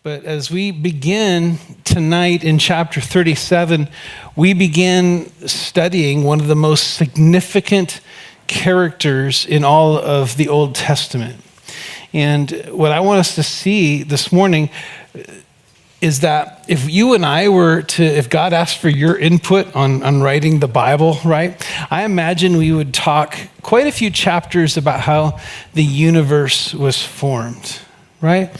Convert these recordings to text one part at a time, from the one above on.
But as we begin tonight in chapter 37, we begin studying one of the most significant characters in all of the Old Testament. And what I want us to see this morning is that if you and I if God asked for your input on writing the Bible, right? I imagine we would talk quite a few chapters about how the universe was formed, right?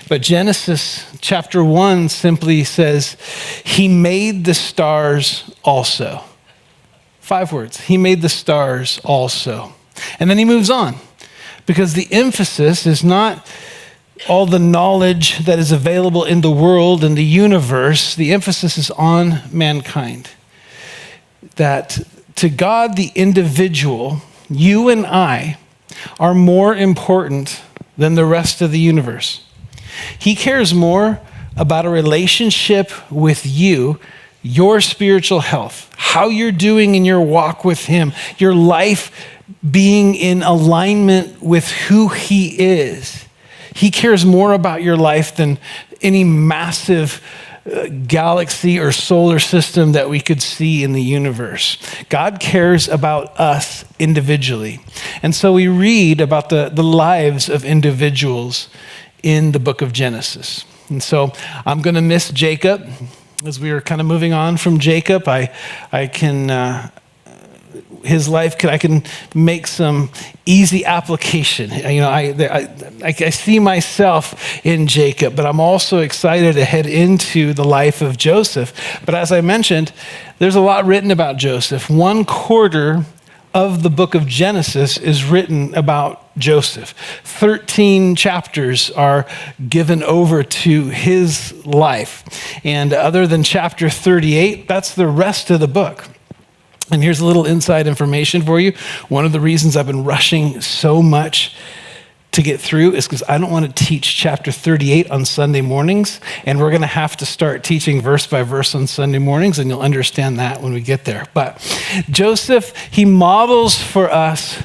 But Genesis chapter 1 simply says, He made the stars also. 5 words, He made the stars also. And then he moves on, because the emphasis is not all the knowledge that is available in the world and the universe. The emphasis is on mankind. That to God, the individual, you and I, are more important than the rest of the universe. He cares more about a relationship with you, your spiritual health, how you're doing in your walk with Him, your life being in alignment with who He is. He cares more about your life than any massive galaxy or solar system that we could see in the universe. God cares about us individually. And so we read about the lives of individuals in the book of Genesis. And so I'm going to miss Jacob. As we are kind of moving on from Jacob, I can his life, I can make some easy application. You know, I see myself in Jacob, but I'm also excited to head into the life of Joseph. But as I mentioned, there's a lot written about Joseph. 1/4 of the book of Genesis is written about Joseph. 13 chapters are given over to his life. And other than chapter 38, that's the rest of the book. And here's a little inside information for you. One of the reasons I've been rushing so much to get through is because I don't want to teach chapter 38 on Sunday mornings, and we're going to have to start teaching verse by verse on Sunday mornings, and you'll understand that when we get there. But Joseph, he models for us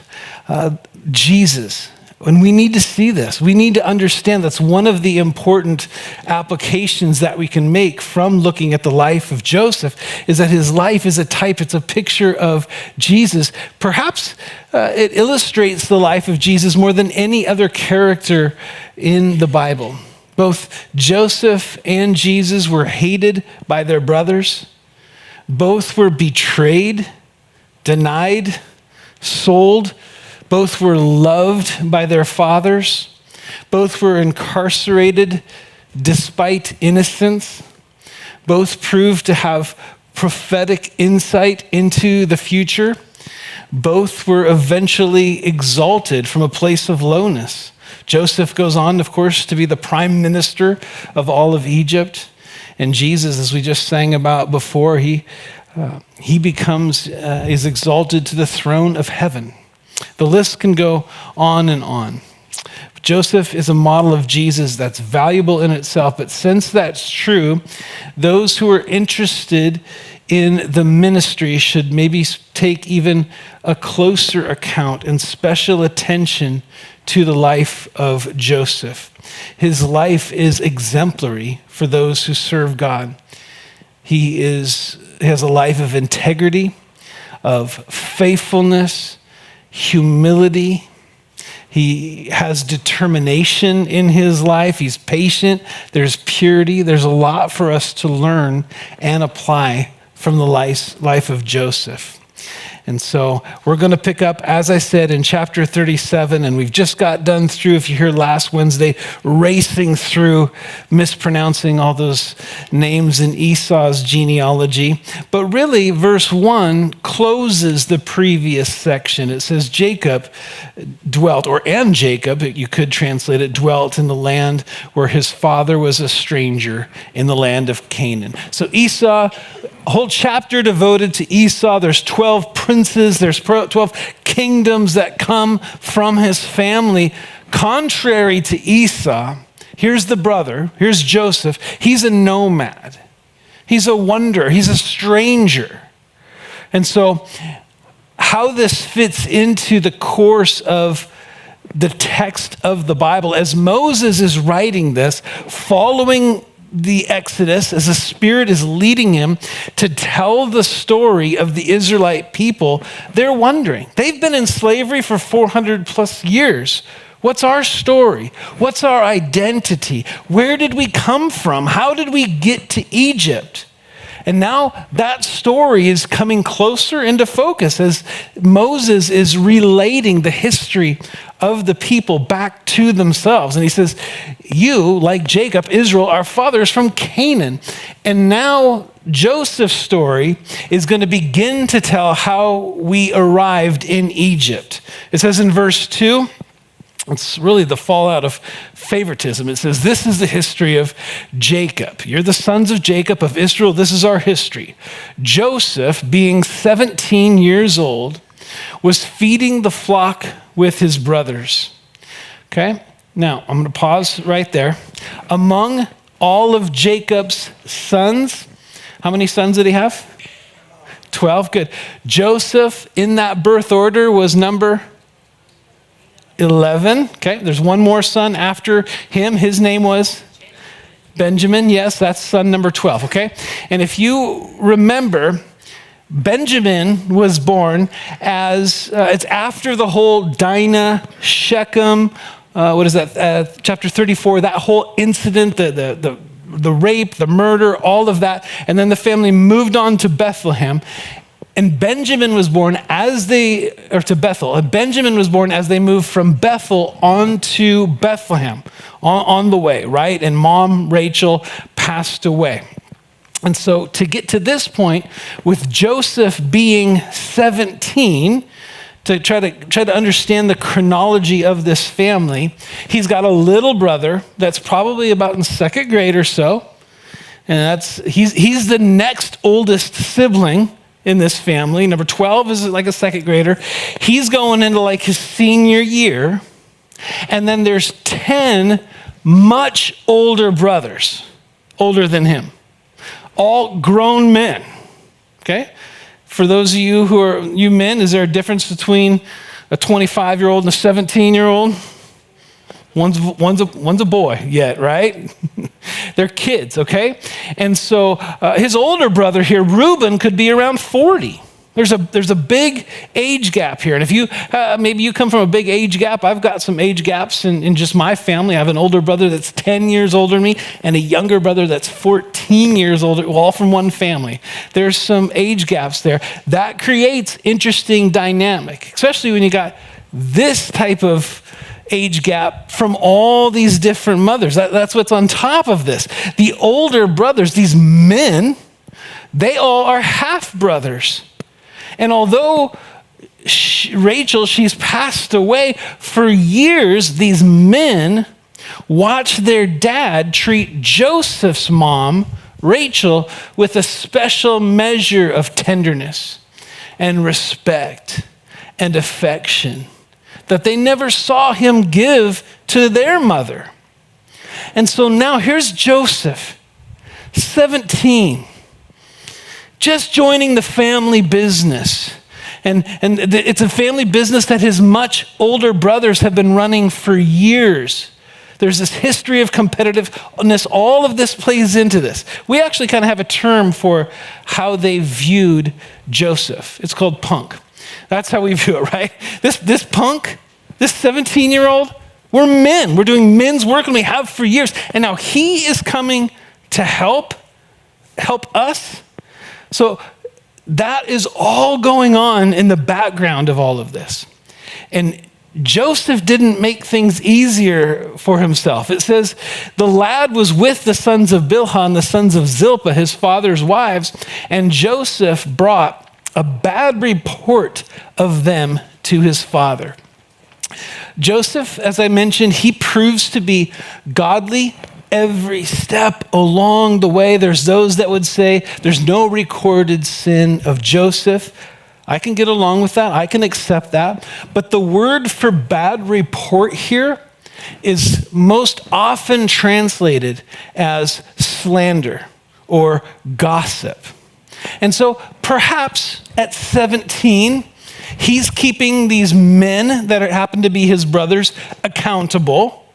Jesus. And we need to see this. We need to understand that's one of the important applications that we can make from looking at the life of Joseph, is that his life is a type, it's a picture of Jesus. Perhaps it illustrates the life of Jesus more than any other character in the Bible. Both Joseph and Jesus were hated by their brothers. Both were betrayed, denied, sold. Both were loved by their fathers. Both were incarcerated despite innocence. Both proved to have prophetic insight into the future. Both were eventually exalted from a place of lowness. Joseph goes on, of course, to be the prime minister of all of Egypt. And Jesus, as we just sang about before, he is exalted to the throne of heaven. The list can go on and on. Joseph is a model of Jesus that's valuable in itself, but since that's true, those who are interested in the ministry should maybe take even a closer account and special attention to the life of Joseph. His life is exemplary for those who serve God. He has a life of integrity, of faithfulness, humility. He has determination in his life. He's patient. There's purity. There's a lot for us to learn and apply from the life of Joseph. And so we're going to pick up, as I said, in chapter 37, and we've just got done through, if you're here last Wednesday, racing through, mispronouncing all those names in Esau's genealogy. But really, verse 1 closes the previous section. It says Jacob dwelt, and Jacob, you could translate it, dwelt in the land where his father was a stranger, in the land of Canaan. So Esau, a whole chapter devoted to Esau. There's 12 princes, there's 12 kingdoms that come from his family. Contrary to Esau, here's the brother, here's Joseph. He's a nomad. He's a wanderer. He's a stranger. And so how this fits into the course of the text of the Bible. As Moses is writing this, following the Exodus, as the Spirit is leading him to tell the story of the Israelite people, they're wondering. They've been in slavery for 400 plus years. What's our story? What's our identity? Where did we come from? How did we get to Egypt? And now that story is coming closer into focus as Moses is relating the history of the people back to themselves. And he says, you, like Jacob, Israel, our fathers from Canaan. And now Joseph's story is going to begin to tell how we arrived in Egypt. It says in verse 2, it's really the fallout of favoritism. It says, this is the history of Jacob. You're the sons of Jacob, of Israel. This is our history. Joseph, being 17 years old, was feeding the flock with his brothers. Okay? Now, I'm going to pause right there. Among all of Jacob's sons, how many sons did he have? 12. Good. Joseph, in that birth order, was number 11. Okay, there's one more son after him. His name was Benjamin. Yes, that's son number 12. Okay, and if you remember, Benjamin was born as, it's after the whole Dinah, Shechem, what is that, chapter 34, that whole incident, the rape, the murder, all of that. And then the family moved on to Bethlehem. And Benjamin was born to Bethel. And Benjamin was born as they moved from Bethel on to Bethlehem, on the way, right? And mom, Rachel, passed away. And so to get to this point, with Joseph being 17, to try to understand the chronology of this family, he's got a little brother that's probably about in second grade or so. And he's the next oldest sibling in this family. Number 12 is like a second grader. He's going into like his senior year. And then there's 10 much older brothers, older than him, all grown men. Okay? For those of you who are you men, is there a difference between a 25-year-old and a 17-year-old? One's a boy yet, right? They're kids, okay? And so his older brother here, Reuben, could be around 40. There's a big age gap here. And if you, maybe you come from a big age gap, I've got some age gaps in just my family. I have an older brother that's 10 years older than me and a younger brother that's 14 years older, all from one family. There's some age gaps there. That creates interesting dynamic, especially when you got this type of age gap from all these different mothers. That's what's on top of this. The older brothers, these men, they all are half brothers. And although Rachel, she's passed away, for years, these men watched their dad treat Joseph's mom, Rachel, with a special measure of tenderness and respect and affection that they never saw him give to their mother. And so now here's Joseph, 17, just joining the family business. And it's a family business that his much older brothers have been running for years. There's this history of competitiveness. All of this plays into this. We actually kind of have a term for how they viewed Joseph. It's called punk. That's how we view it, right? This punk, this 17-year-old, we're men. We're doing men's work, and we have for years. And now he is coming to help us. So that is all going on in the background of all of this. And Joseph didn't make things easier for himself. It says, the lad was with the sons of Bilhah, the sons of Zilpah, his father's wives, and Joseph brought a bad report of them to his father. Joseph, as I mentioned, he proves to be godly every step along the way. There's those that would say there's no recorded sin of Joseph. I can get along with that. I can accept that. But the word for bad report here is most often translated as slander or gossip. And so perhaps at 17, He's keeping these men that happen to be his brothers accountable.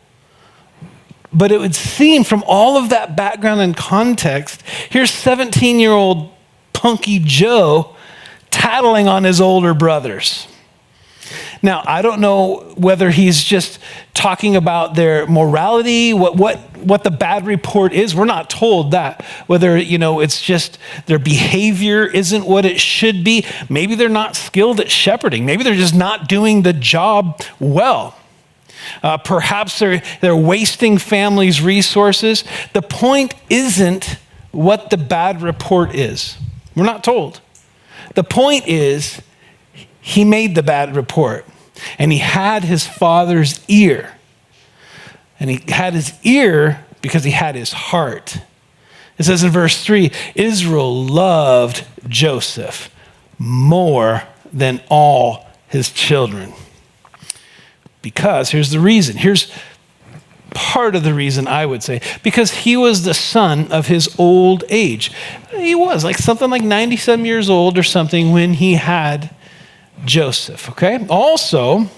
But it would seem from all of that background and context, here's 17-year-old punky Joe tattling on his older brothers. Now, I don't know whether he's just talking about their morality, what the bad report is. We're not told that. Whether, it's just their behavior isn't what it should be. Maybe they're not skilled at shepherding. Maybe they're just not doing the job well. Perhaps they're wasting families' resources. The point isn't what the bad report is. We're not told. The point is, he made the bad report, and he had his father's ear. And he had his ear because he had his heart. It says in verse 3, Israel loved Joseph more than all his children. Because, here's the reason. Here's part of the reason, I would say. Because he was the son of his old age. He was something like 97 years old or something when he had Joseph, okay? Also,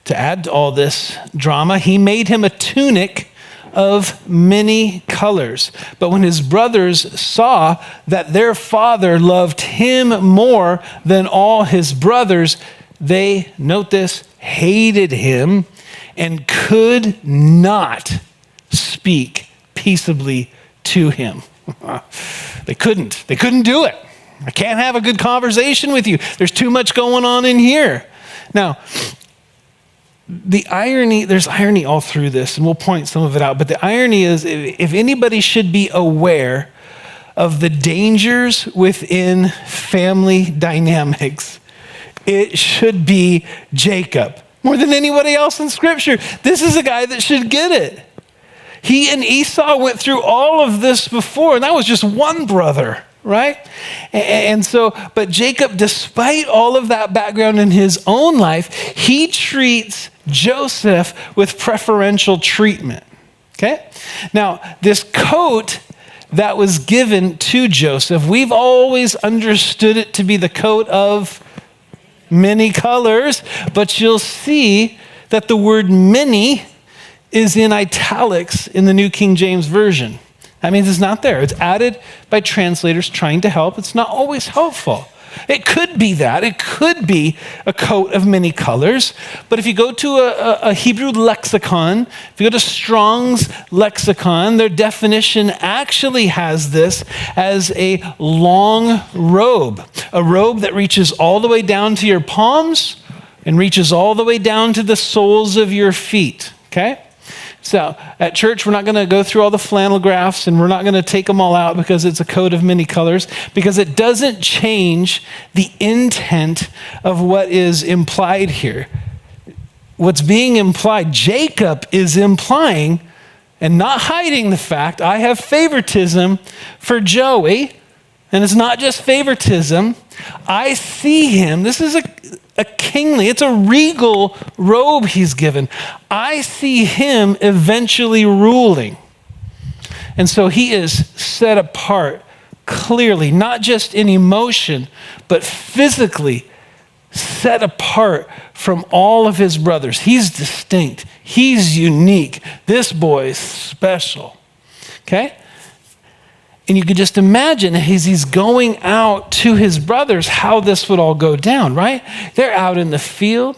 to add to all this drama, he made him a tunic of many colors. But when his brothers saw that their father loved him more than all his brothers, they, note this, hated him and could not speak peaceably to him. They couldn't do it. I can't have a good conversation with you. There's too much going on in here. Now, there's irony all through this, and we'll point some of it out, but the irony is, if anybody should be aware of the dangers within family dynamics, it should be Jacob. More than anybody else in Scripture. This is a guy that should get it. He and Esau went through all of this before, and that was just one brother. Right? And so, but Jacob, despite all of that background in his own life, he treats Joseph with preferential treatment. Okay? Now, this coat that was given to Joseph, we've always understood it to be the coat of many colors, but you'll see that the word many is in italics in the New King James Version. That means it's not there. It's added by translators trying to help. It's not always helpful. It could be that. It could be a coat of many colors. But if you go to a Hebrew lexicon, if you go to Strong's lexicon, their definition actually has this as a long robe. A robe that reaches all the way down to your palms and reaches all the way down to the soles of your feet. Okay? So at church, we're not going to go through all the flannel graphs, and we're not going to take them all out because it's a coat of many colors, because it doesn't change the intent of what is implied here. What's being implied, Jacob is implying and not hiding the fact, I have favoritism for Joey, and it's not just favoritism. I see him. This is a kingly, it's a regal robe he's given. I see him eventually ruling. And so he is set apart clearly, not just in emotion, but physically set apart from all of his brothers. He's distinct. He's unique. This boy's special. Okay? And you could just imagine as he's going out to his brothers how this would all go down, right? They're out in the field.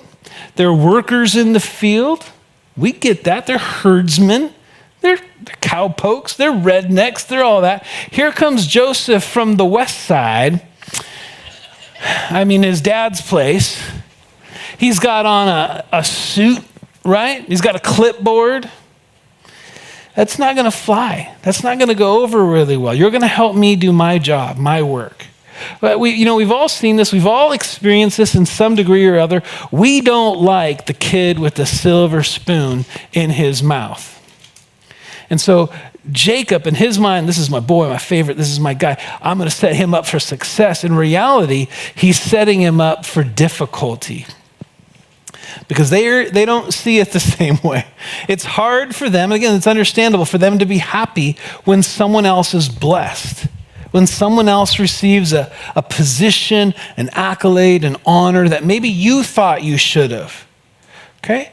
They're workers in the field. We get that. They're herdsmen. They're cowpokes. They're rednecks. They're all that. Here comes Joseph from the west side. His dad's place. He's got on a suit, right? He's got a clipboard. That's not going to fly. That's not going to go over really well. You're going to help me do my job, my work. But we've all seen this. We've all experienced this in some degree or other. We don't like the kid with the silver spoon in his mouth. And so Jacob, in his mind, this is my boy, my favorite, this is my guy. I'm going to set him up for success. In reality, he's setting him up for difficulty. Because they don't see it the same way. It's hard for them, again, it's understandable for them to be happy when someone else is blessed, When someone else receives a position, an accolade, an honor that maybe you thought you should have. Okay?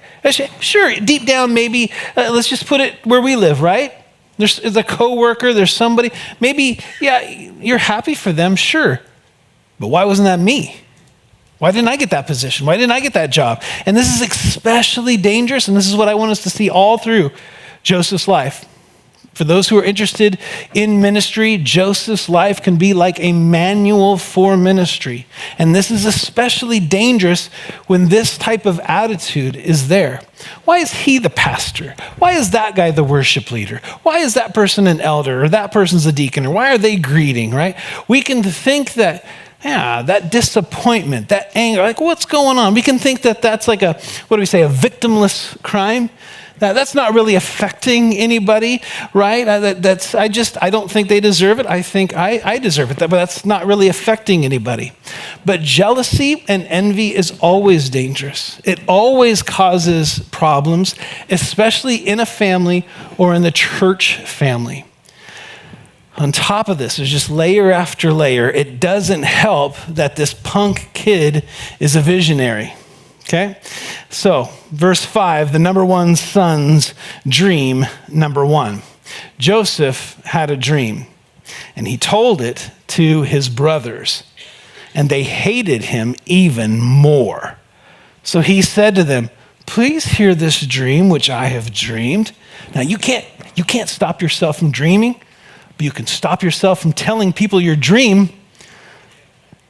Sure, deep down maybe, let's just put it where we live, right? There's a coworker, there's somebody, maybe, yeah, you're happy for them, sure. But why wasn't that me? Why didn't I get that position? Why didn't I get that job? And this is especially dangerous, and this is what I want us to see all through Joseph's life. For those who are interested in ministry, Joseph's life can be like a manual for ministry. And this is especially dangerous when this type of attitude is there. Why is he the pastor? Why is that guy the worship leader? Why is that person an elder, or that person's a deacon, or why are they greeting, right? We can think that, yeah, that disappointment, that anger, like what's going on? We can think that that's like a victimless crime. That's not really affecting anybody, right? I don't think they deserve it. I think I deserve it, but that's not really affecting anybody. But jealousy and envy is always dangerous. It always causes problems, especially in a family or in the church family. On top of this, there's just layer after layer. It doesn't help that this punk kid is a visionary. Okay, so verse 5, the number one son's dream, number one. Joseph had a dream, and he told it to his brothers, and they hated him even more. So he said to them, please hear this dream which I have dreamed. Now you can't stop yourself from dreaming, but you can stop yourself from telling people your dream.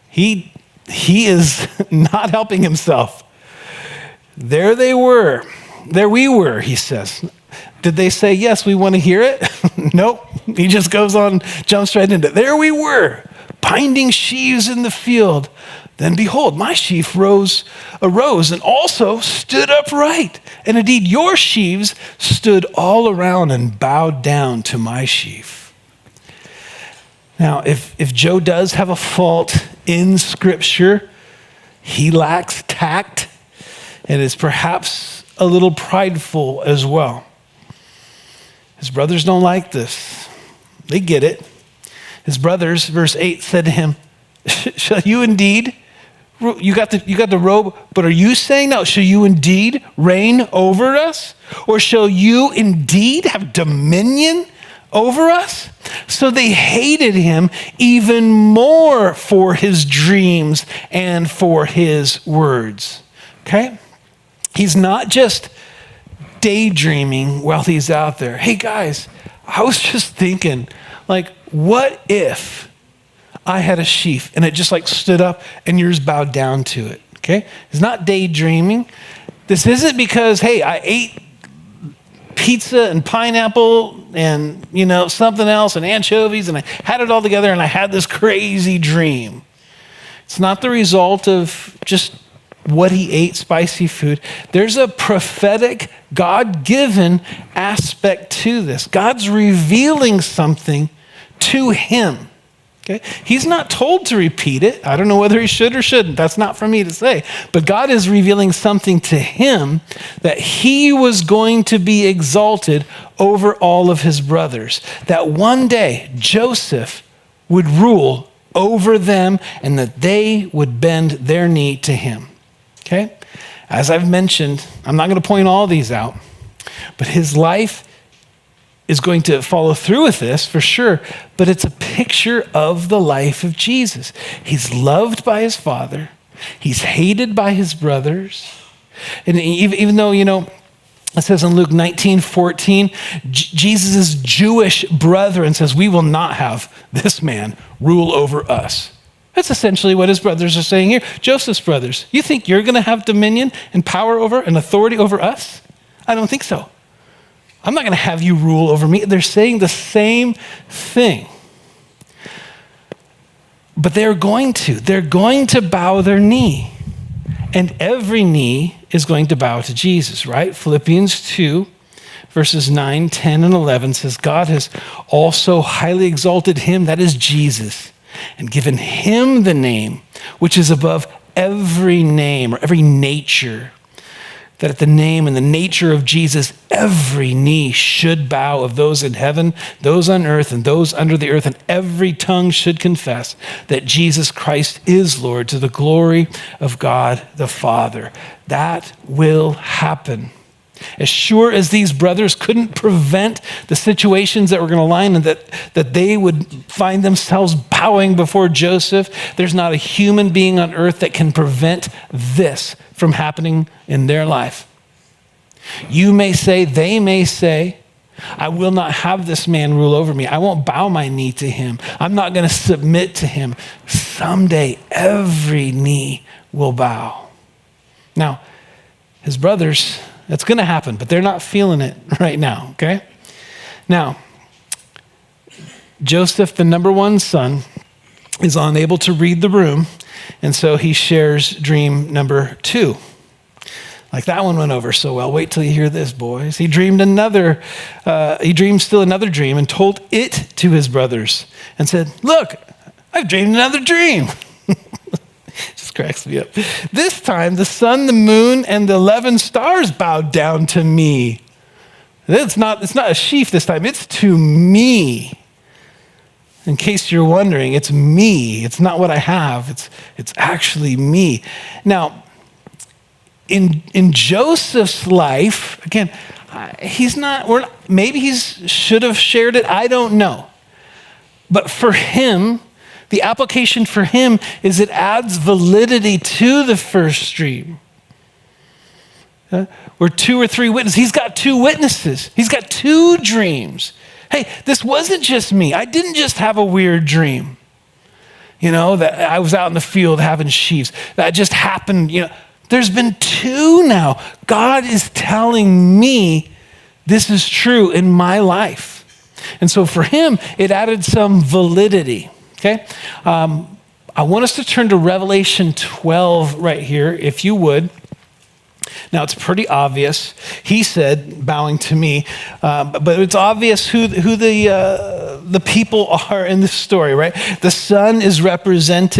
He is not helping himself. There we were, he says. Did they say, yes, we want to hear it? Nope. He just goes on, jumps right into it. There we were, binding sheaves in the field. Then behold, my sheaf arose and also stood upright. And indeed, your sheaves stood all around and bowed down to my sheaf. Now, if Joe does have a fault in Scripture, he lacks tact. And is perhaps a little prideful as well. His brothers don't like this. They get it. His brothers, verse 8, said to him, shall you indeed, you got the robe, but are you saying now, shall you indeed reign over us? Or shall you indeed have dominion over us? So they hated him even more for his dreams and for his words. Okay? He's not just daydreaming while he's out there. Hey guys, I was just thinking, like, what if I had a sheaf and it just like stood up and yours bowed down to it? Okay? He's not daydreaming. This isn't because, hey, I ate pizza and pineapple and, something else and anchovies and I had it all together and I had this crazy dream. It's not the result of just what he ate, spicy food. There's a prophetic, God-given aspect to this. God's revealing something to him. Okay? He's not told to repeat it. I don't know whether he should or shouldn't. That's not for me to say. But God is revealing something to him that he was going to be exalted over all of his brothers. That one day Joseph would rule over them and that they would bend their knee to him. Okay? As I've mentioned, I'm not going to point all these out, but his life is going to follow through with this for sure, but it's a picture of the life of Jesus. He's loved by his Father. He's hated by his brothers. And even though, it says in Luke 19:14, Jesus' Jewish brethren says, we will not have this man rule over us. That's essentially what his brothers are saying here. Joseph's brothers, you think you're going to have dominion and power over and authority over us? I don't think so. I'm not going to have you rule over me. They're saying the same thing. But they're going to bow their knee. And every knee is going to bow to Jesus, right? Philippians 2, verses 9, 10, and 11 says, God has also highly exalted him, that is Jesus, and given him the name which is above every name or every nature, that at the name and the nature of Jesus, every knee should bow of those in heaven, those on earth, and those under the earth, and every tongue should confess that Jesus Christ is Lord, to the glory of God the Father. That will happen. As sure as these brothers couldn't prevent the situations that were going to line and that they would find themselves bowing before Joseph, there's not a human being on earth that can prevent this from happening in their life. You may say, they may say, I will not have this man rule over me. I won't bow my knee to him. I'm not going to submit to him. Someday, every knee will bow. Now, his brothers, that's going to happen, but they're not feeling it right now, okay? Now, Joseph, the number one son, is unable to read the room, and so he shares dream number 2. Like that one went over so well. Wait till you hear this, boys. He dreamed still another dream and told it to his brothers and said, look, I've dreamed another dream. Just cracks me up. This time, the sun, the moon, and the 11 stars bowed down to me. It's not a sheaf this time. It's to me. In case you're wondering, it's me. It's not what I have. It's actually me. Now, in Joseph's life, again, maybe he should have shared it. I don't know. But for him, the application for him is it adds validity to the first dream. Where 2 or 3 witnesses, he's got 2 witnesses. He's got 2 dreams. Hey, this wasn't just me. I didn't just have a weird dream. That I was out in the field having sheaves. That just happened, There's been 2 now. God is telling me this is true in my life. And so for him, it added some validity, okay? I want us to turn to Revelation 12 right here, if you would. Now, it's pretty obvious. He said, bowing to me, but it's obvious who the people are in this story, right? The son is represents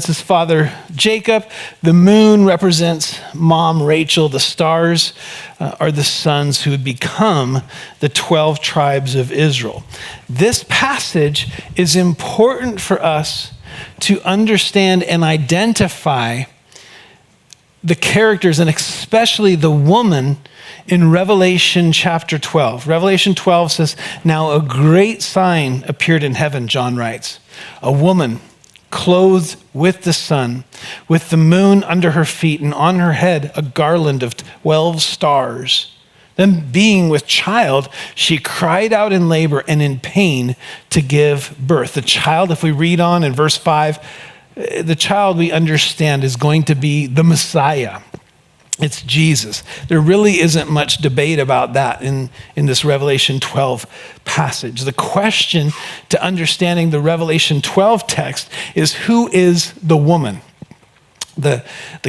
his father, Jacob. The moon represents mom, Rachel. The stars are the sons who would become the 12 tribes of Israel. This passage is important for us to understand and identify the characters, and especially the woman in Revelation chapter 12. Revelation 12 says, now a great sign appeared in heaven, John writes. A woman clothed with the sun, with the moon under her feet, and on her head a garland of 12 stars. Then being with child, she cried out in labor and in pain to give birth. The child, if we read on in verse 5, the child we understand is going to be the Messiah. It's Jesus. There really isn't much debate about that in this Revelation 12 passage. The question to understanding the Revelation 12 text is, who is the woman? The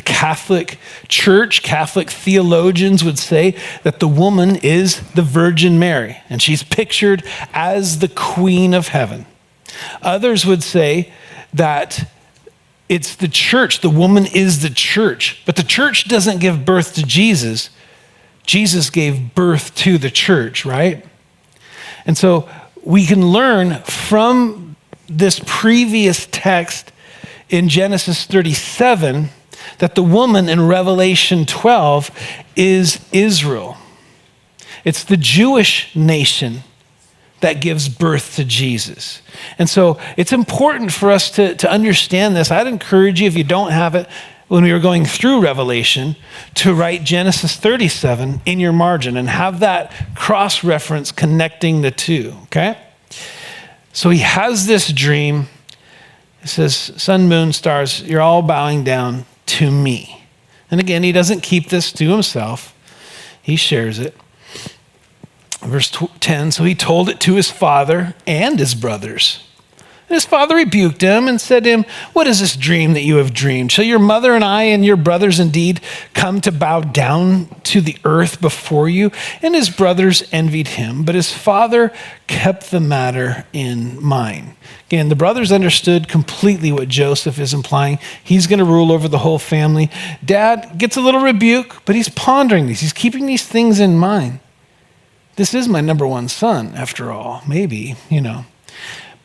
Catholic Church, Catholic theologians would say that the woman is the Virgin Mary, and she's pictured as the Queen of Heaven. Others would say that it's the church. The woman is the church. But the church doesn't give birth to Jesus. Jesus gave birth to the church, right? And so we can learn from this previous text in Genesis 37 that the woman in Revelation 12 is Israel. It's the Jewish nation that gives birth to Jesus. And so it's important for us to understand this. I'd encourage you, if you don't have it, when we were going through Revelation, to write Genesis 37 in your margin and have that cross-reference connecting the 2, okay? So he has this dream. It says, sun, moon, stars, you're all bowing down to me. And again, he doesn't keep this to himself. He shares it. Verse 10, so he told it to his father and his brothers. And his father rebuked him and said to him, "What is this dream that you have dreamed? Shall your mother and I and your brothers indeed come to bow down to the earth before you?" And his brothers envied him, but his father kept the matter in mind. Again, the brothers understood completely what Joseph is implying. He's going to rule over the whole family. Dad gets a little rebuke, but he's pondering these. He's keeping these things in mind. This is my number one son, after all, maybe,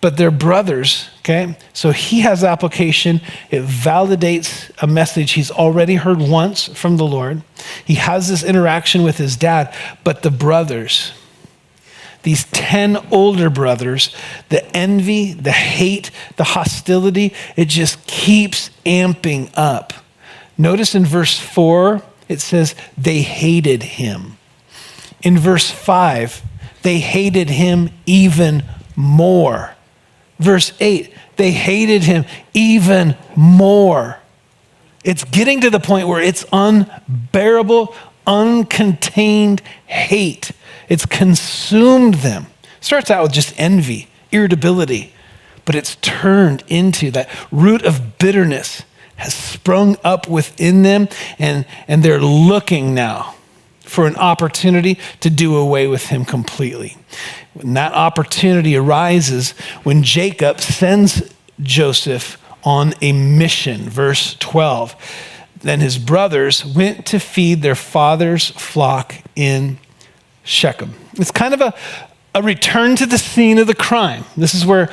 But they're brothers, okay? So he has application. It validates a message he's already heard once from the Lord. He has this interaction with his dad, but the brothers, these 10 older brothers, the envy, the hate, the hostility, it just keeps amping up. Notice in verse 4, it says they hated him. In verse 5, they hated him even more. Verse 8, they hated him even more. It's getting to the point where it's unbearable, uncontained hate. It's consumed them. Starts out with just envy, irritability, but it's turned into that root of bitterness has sprung up within them, and they're looking now for an opportunity to do away with him completely. When that opportunity arises, when Jacob sends Joseph on a mission, verse 12, then his brothers went to feed their father's flock in Shechem. It's kind of a return to the scene of the crime. This is where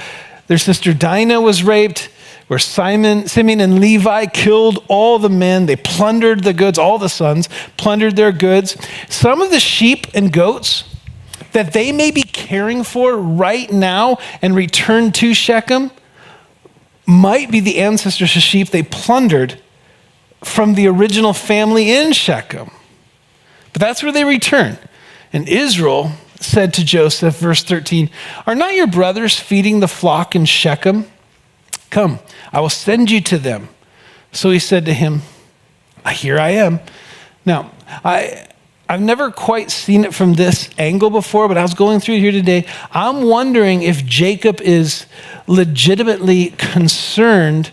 their sister Dinah was raped, where Simeon and Levi killed all the men. They plundered the goods, all the sons plundered their goods. Some of the sheep and goats that they may be caring for right now and return to Shechem might be the ancestors of sheep they plundered from the original family in Shechem. But that's where they return. And Israel said to Joseph, verse 13, "Are not your brothers feeding the flock in Shechem? Come, I will send you to them." So he said to him, "Here I am." Now, I've never quite seen it from this angle before, but I was going through here today. I'm wondering if Jacob is legitimately concerned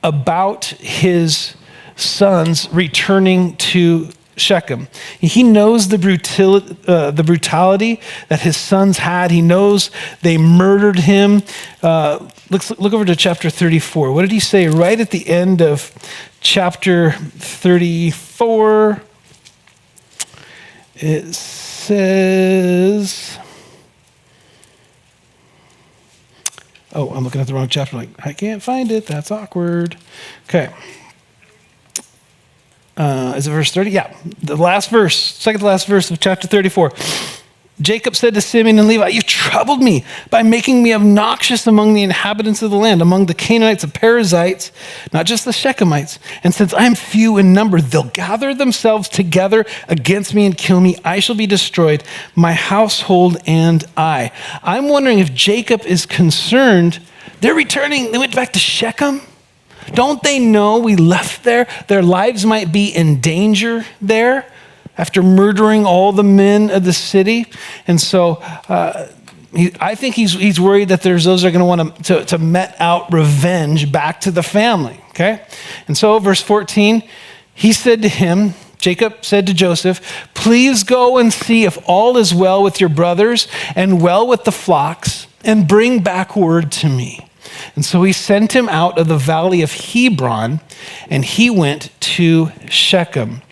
about his sons returning to Shechem. He knows the brutality that his sons had. He knows they murdered him. Look over to chapter 34. What did he say right at the end of chapter 34? It says, oh, I'm looking at the wrong chapter. I can't find it. That's awkward. Okay. Is it verse 30? Yeah, the last verse, second to last verse of chapter 34. Jacob said to Simeon and Levi, "You've troubled me by making me obnoxious among the inhabitants of the land, among the Canaanites, the Perizzites, not just the Shechemites. And since I am few in number, they'll gather themselves together against me and kill me. I shall be destroyed, my household and I." I'm wondering if Jacob is concerned. They're returning. They went back to Shechem. Don't they know we left there? Their lives might be in danger there after murdering all the men of the city. And so I think he's worried that there's those that are going to want to met out revenge back to the family, okay? And so verse 14, he said to him, Jacob said to Joseph, "Please go and see if all is well with your brothers and well with the flocks, and bring back word to me." And so he sent him out of the valley of Hebron, and he went to Shechem.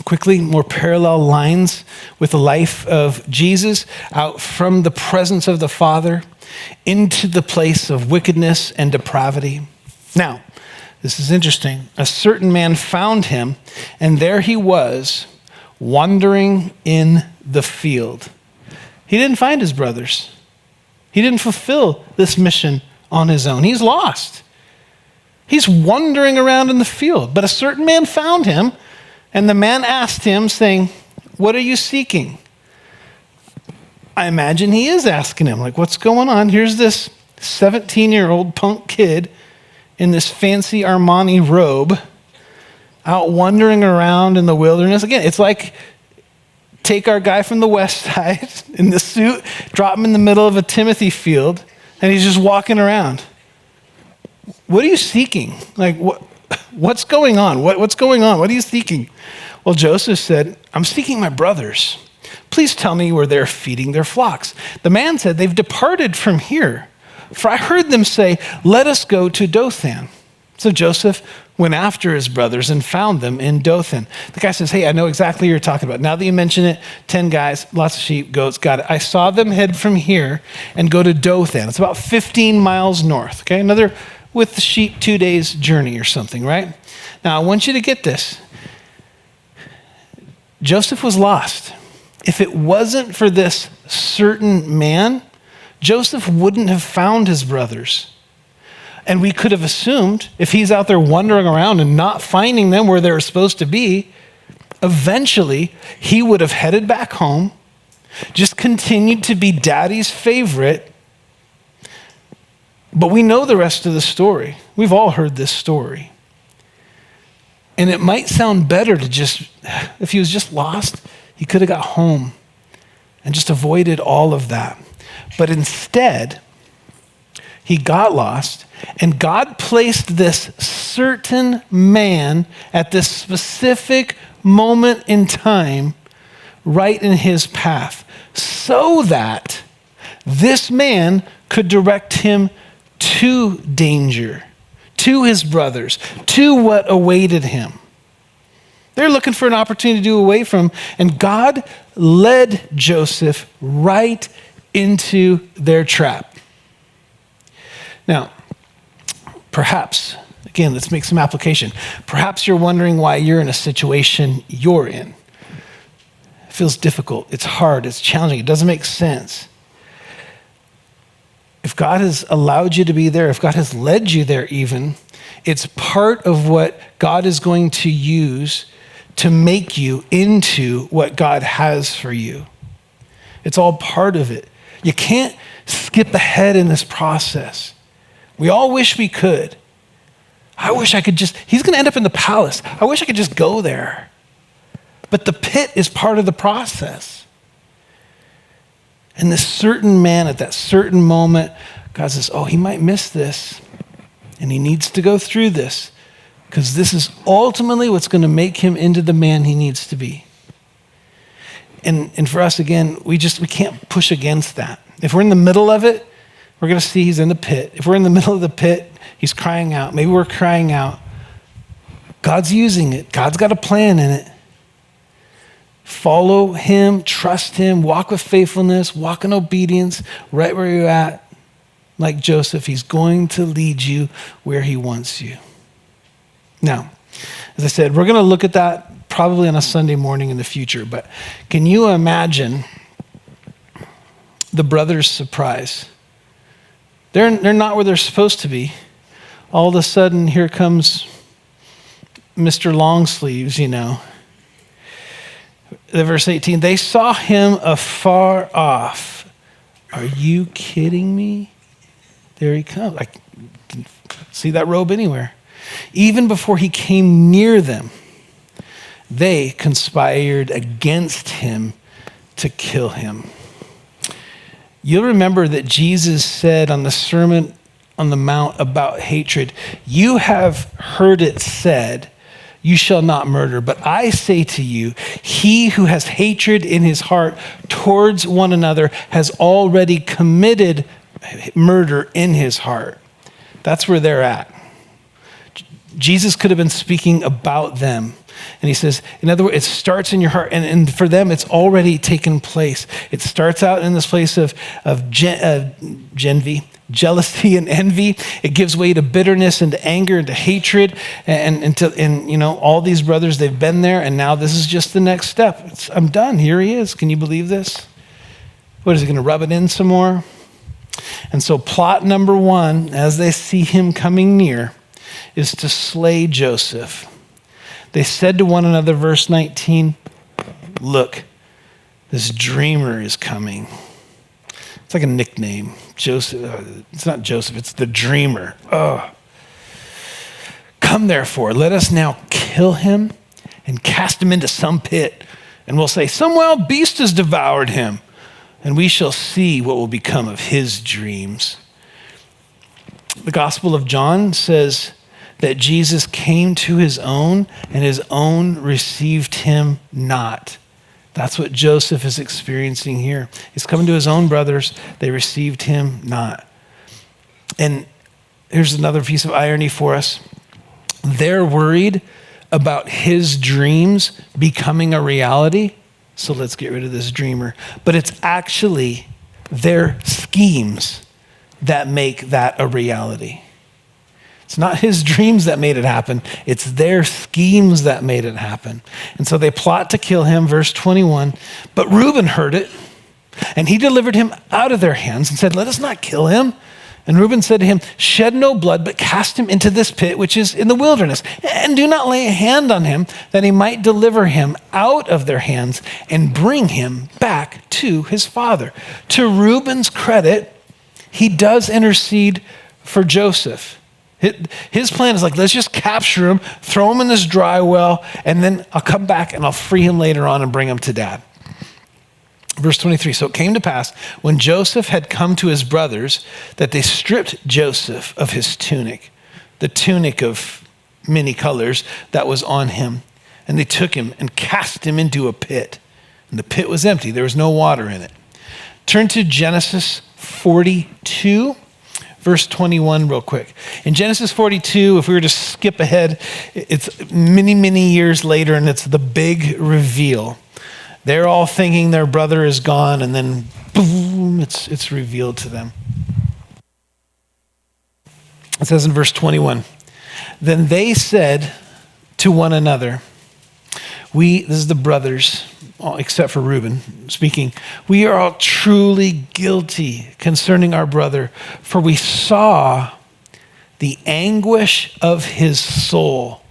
Quickly, more parallel lines with the life of Jesus, out from the presence of the Father into the place of wickedness and depravity. Now, this is interesting. A certain man found him, and there he was, wandering in the field. He didn't find his brothers. He didn't fulfill this mission on his own. He's lost. He's wandering around in the field. But a certain man found him, and the man asked him, saying, "What are you seeking?" I imagine he is asking him, what's going on? Here's this 17-year-old punk kid in this fancy Armani robe out wandering around in the wilderness. Again, it's like take our guy from the west side in the suit, drop him in the middle of a Timothy field, And he's just walking around. What are you seeking? Like, what's going on? What's going on? What are you seeking? Well, Joseph said, I'm seeking my brothers. Please tell me where they're feeding their flocks. The man said, they've departed from here. For I heard them say, let us go to Dothan. So Joseph went after his brothers and found them in Dothan. The guy says, hey, I know exactly what you're talking about. Now that you mention it, 10 guys, lots of sheep, goats, got it. I saw them head from here and go to Dothan. It's about 15 miles north, okay? Another, with the sheep, 2 days journey or something, right? Now, I want you to get this. Joseph was lost. If it wasn't for this certain man, Joseph wouldn't have found his brothers. And we could have assumed if he's out there wandering around and not finding them where they're supposed to be, eventually he would have headed back home, just continued to be daddy's favorite. But we know the rest of the story. We've all heard this story. And it might sound better to just, if he was just lost, he could have got home and just avoided all of that. But instead, he got lost, and God placed this certain man at this specific moment in time right in his path so that this man could direct him to danger, to his brothers, to what awaited him. They're looking for an opportunity to do away from, and God led Joseph right into their trap. Now, perhaps, again, let's make some application. Perhaps you're wondering why you're in a situation you're in. It feels difficult, it's hard, it's challenging, it doesn't make sense. If God has allowed you to be there, if God has led you there even, it's part of what God is going to use to make you into what God has for you. It's all part of it. You can't skip ahead in this process. We all wish we could. I wish I could he's going to end up in the palace. I wish I could just go there. But the pit is part of the process. And this certain man at that certain moment, God says, oh, he might miss this. And he needs to go through this because this is ultimately what's going to make him into the man he needs to be. And for us, again, we can't push against that. If we're in the middle of it, we're going to see he's in the pit. If we're in the middle of the pit, he's crying out. Maybe we're crying out. God's using it. God's got a plan in it. Follow him, trust him, walk with faithfulness, walk in obedience, right where you're at. Like Joseph, he's going to lead you where he wants you. Now, as I said, we're going to look at that probably on a Sunday morning in the future, but can you imagine the brothers' surprise? They're not where they're supposed to be. All of a sudden, here comes Mr. Longsleeves, Verse 18, they saw him afar off. Are you kidding me? There he comes. I can see that robe anywhere. Even before he came near them, they conspired against him to kill him. You'll remember that Jesus said on the Sermon on the Mount about hatred, you have heard it said, you shall not murder. But I say to you, he who has hatred in his heart towards one another has already committed murder in his heart. That's where they're at. Jesus could have been speaking about them. And he says, in other words, it starts in your heart. And for them, it's already taken place. It starts out in this place of jealousy and envy. It gives way to bitterness and to anger and to hatred. And all these brothers, they've been there. And now this is just the next step. I'm done. Here he is. Can you believe this? What is he going to rub it in some more? And so plot number one, as they see him coming near, is to slay Joseph. They said to one another, verse 19, look, this dreamer is coming. It's like a nickname. Joseph. It's not Joseph, it's the dreamer. Oh. Come therefore, let us now kill him and cast him into some pit. And we'll say, some wild beast has devoured him. And we shall see what will become of his dreams. The Gospel of John says that Jesus came to his own and his own received him not. That's what Joseph is experiencing here. He's coming to his own brothers. They received him not. And here's another piece of irony for us. They're worried about his dreams becoming a reality. So let's get rid of this dreamer. But it's actually their schemes that make that a reality. It's not his dreams that made it happen. It's their schemes that made it happen. And so they plot to kill him, verse 21. But Reuben heard it, and he delivered him out of their hands and said, let us not kill him. And Reuben said to him, shed no blood, but cast him into this pit, which is in the wilderness. And do not lay a hand on him, that he might deliver him out of their hands and bring him back to his father. To Reuben's credit, he does intercede for Joseph. His plan is like, let's just capture him, throw him in this dry well, and then I'll come back and I'll free him later on and bring him to dad. Verse 23, so it came to pass when Joseph had come to his brothers that they stripped Joseph of his tunic, the tunic of many colors that was on him. And they took him and cast him into a pit. And the pit was empty. There was no water in it. Turn to Genesis 42. Verse 21 real quick. In Genesis 42, if we were to skip ahead, it's many, many years later, and it's the big reveal. They're all thinking their brother is gone, and then boom, it's revealed to them. It says in verse 21, then they said to one another, this is the brothers, except for Reuben speaking, we are all truly guilty concerning our brother, for we saw the anguish of his soul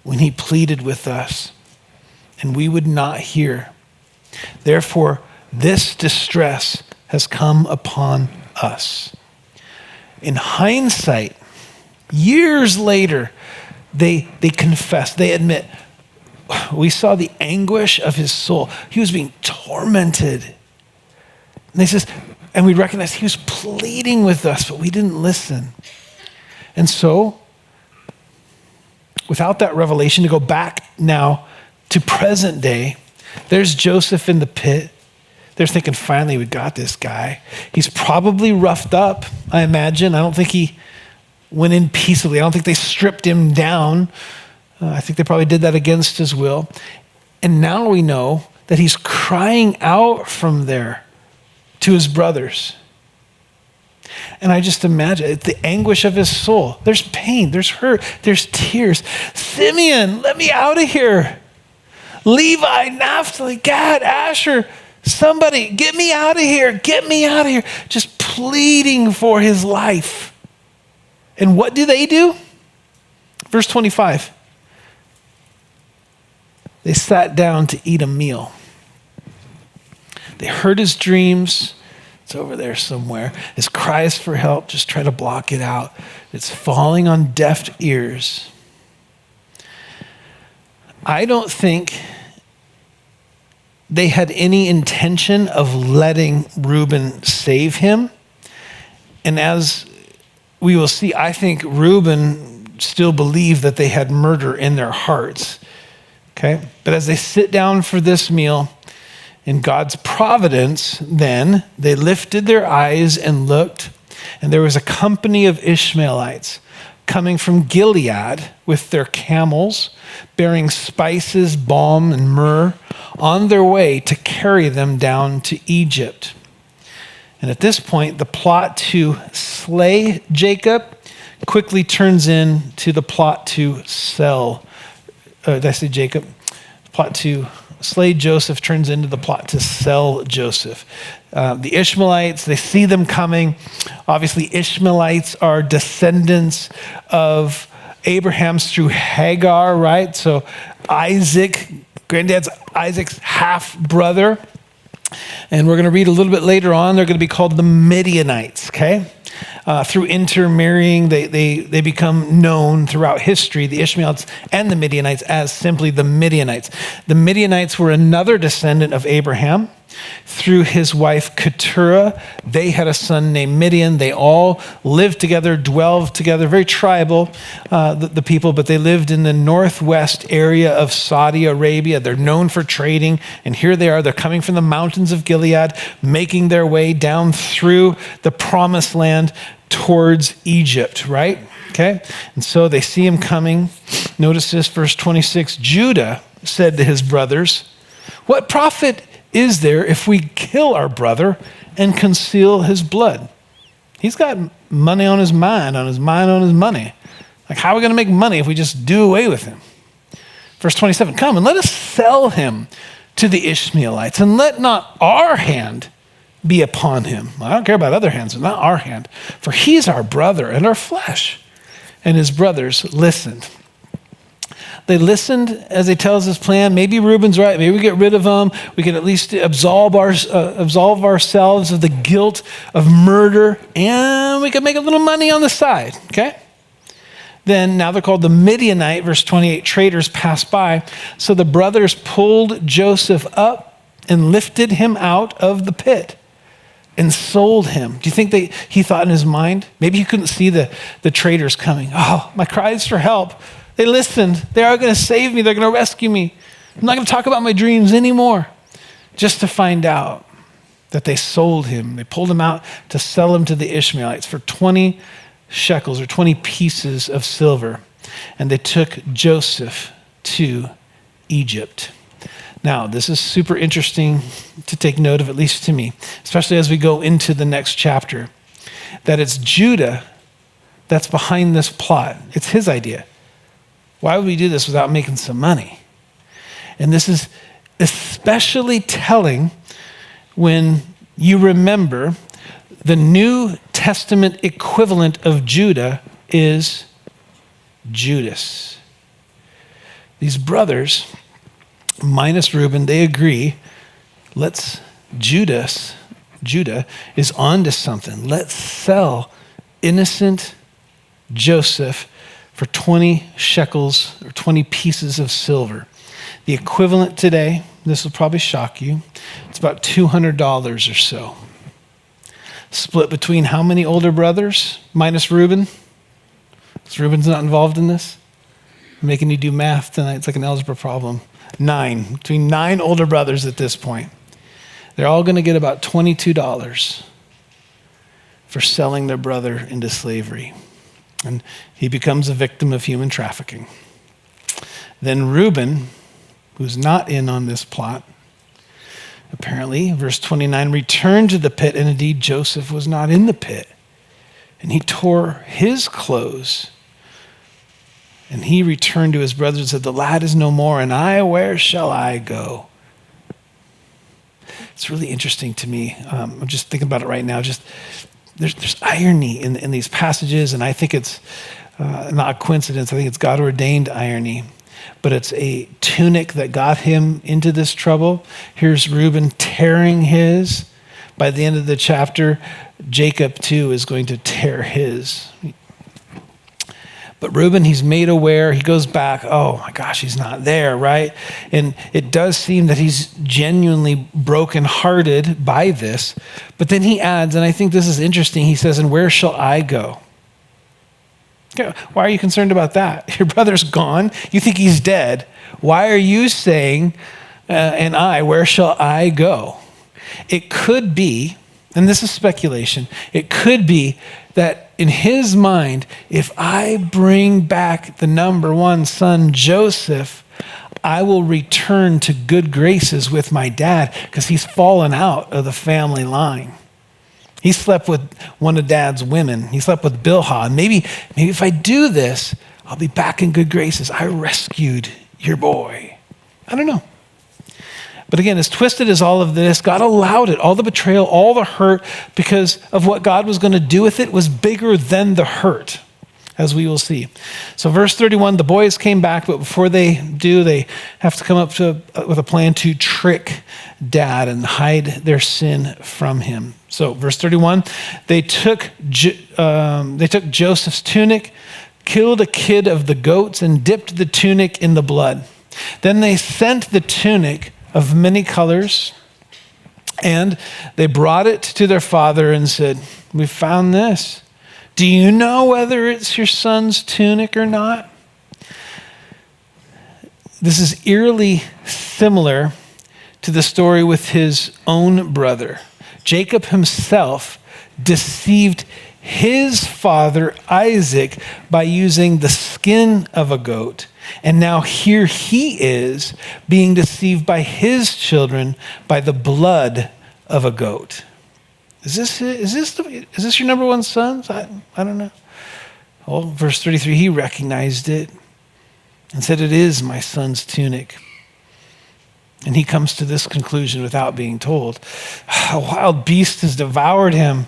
when he pleaded with us, and we would not hear. Therefore, this distress has come upon us. In hindsight, years later, they confess, they admit, we saw the anguish of his soul. He was being tormented. And they says, and we recognize he was pleading with us, but we didn't listen. And so, without that revelation, to go back now to present day, there's Joseph in the pit. They're thinking, finally, we got this guy. He's probably roughed up, I imagine. I don't think he went in peaceably. I don't think they stripped him down. I think they probably did that against his will. And now we know that he's crying out from there to his brothers. And I just imagine it's the anguish of his soul. There's pain, there's hurt, there's tears. Simeon, let me out of here. Levi, Naphtali, Gad, Asher, somebody, get me out of here, get me out of here. Just pleading for his life. And what do? Verse 25. They sat down to eat a meal. They heard his dreams. It's over there somewhere. His cries for help, just try to block it out. It's falling on deaf ears. I don't think they had any intention of letting Reuben save him. And as we will see, I think Reuben still believed that they had murder in their hearts. Okay? But as they sit down for this meal, in God's providence, then they lifted their eyes and looked, and there was a company of Ishmaelites coming from Gilead with their camels, bearing spices, balm, and myrrh, on their way to carry them down to Egypt. And at this point, the plot to slay Jacob quickly turns into the plot to sell. Did I say Jacob? The plot to slay Joseph turns into the plot to sell Joseph. The Ishmaelites, they see them coming. Obviously, Ishmaelites are descendants of Abraham's through Hagar, right? So Isaac, granddad's Isaac's half-brother. And we're going to read a little bit later on, they're going to be called the Midianites, okay? Through intermarrying, they become known throughout history, the Ishmaelites and the Midianites, as simply the Midianites. The Midianites were another descendant of Abraham. through his wife Keturah. They had a son named Midian. They all lived together, dwelled together, very tribal, the people, but they lived in the northwest area of Saudi Arabia. They're known for trading, and here they are. They're coming from the mountains of Gilead, making their way down through the promised land towards Egypt, right? Okay, and so they see him coming. Notice this, verse 26. Judah said to his brothers, "What profit is there if we kill our brother and conceal his blood?" He's got money on his mind on his money. Like, how are we going to make money if we just do away with him? Verse 27, "Come and let us sell him to the Ishmaelites, and let not our hand be upon him." I don't care about other hands, but not our hand. "For he's our brother and our flesh." And his brothers listened. They listened as he tells his plan. Maybe Reuben's right. Maybe we get rid of him. We can at least absolve ourselves of the guilt of murder, and we can make a little money on the side, okay? Then, now they're called the Midianite, verse 28, traders passed by. So the brothers pulled Joseph up and lifted him out of the pit and sold him. Do you think he thought in his mind? Maybe he couldn't see the traders coming. "Oh, my cries for help. They listened. They are going to save me. They're going to rescue me. I'm not going to talk about my dreams anymore." Just to find out that they sold him. They pulled him out to sell him to the Ishmaelites for 20 shekels or 20 pieces of silver. And they took Joseph to Egypt. Now, this is super interesting to take note of, at least to me, especially as we go into the next chapter, that it's Judah that's behind this plot. It's his idea. Why would we do this without making some money? And this is especially telling when you remember the New Testament equivalent of Judah is Judas. These brothers, minus Reuben, they agree, Judah is onto something. Let's sell innocent Joseph for 20 shekels or 20 pieces of silver. The equivalent today, this will probably shock you, it's about $200 or so. Split between how many older brothers, minus Reuben? Because Reuben's not involved in this. I'm making you do math tonight. It's like an algebra problem. 9, between 9 older brothers at this point. They're all going to get about $22 for selling their brother into slavery. And he becomes a victim of human trafficking. Then Reuben, who's not in on this plot, apparently, verse 29, returned to the pit, and indeed Joseph was not in the pit. And he tore his clothes. And he returned to his brothers and said, "The lad is no more, and where shall I go?" It's really interesting to me. I'm just thinking about it right now. There's irony in these passages, and I think it's not a coincidence. I think it's God-ordained irony. But it's a tunic that got him into this trouble. Here's Reuben tearing his. By the end of the chapter, Jacob too is going to tear his. But Reuben, he's made aware. He goes back. Oh my gosh, he's not there, right? And it does seem that he's genuinely brokenhearted by this. But then he adds, and I think this is interesting, he says, "And where shall I go?" Okay, why are you concerned about that? Your brother's gone. You think he's dead. Why are you saying, where shall I go? It could be, and this is speculation, it could be that in his mind, if I bring back the number one son, Joseph, I will return to good graces with my dad because he's fallen out of the family line. He slept with one of dad's women. He slept with Bilhah. And maybe if I do this, I'll be back in good graces. I rescued your boy. I don't know. But again, as twisted as all of this, God allowed it. All the betrayal, all the hurt, because of what God was going to do with it was bigger than the hurt, as we will see. So verse 31, the boys came back, but before they do, they have to come up with a plan to trick dad and hide their sin from him. So verse 31, they took Joseph's tunic, killed a kid of the goats, and dipped the tunic in the blood. Then they sent the tunic of many colors And they brought it to their father and said, "We found this. Do you know whether it's your son's tunic or not?" This is eerily similar to the story with his own brother. Jacob himself deceived his father Isaac by using the skin of a goat. And now here he is being deceived by his children by the blood of a goat. Is this your number one son? I don't know. Well, verse 33, he recognized it and said, "It is my son's tunic." And he comes to this conclusion without being told. A wild beast has devoured him.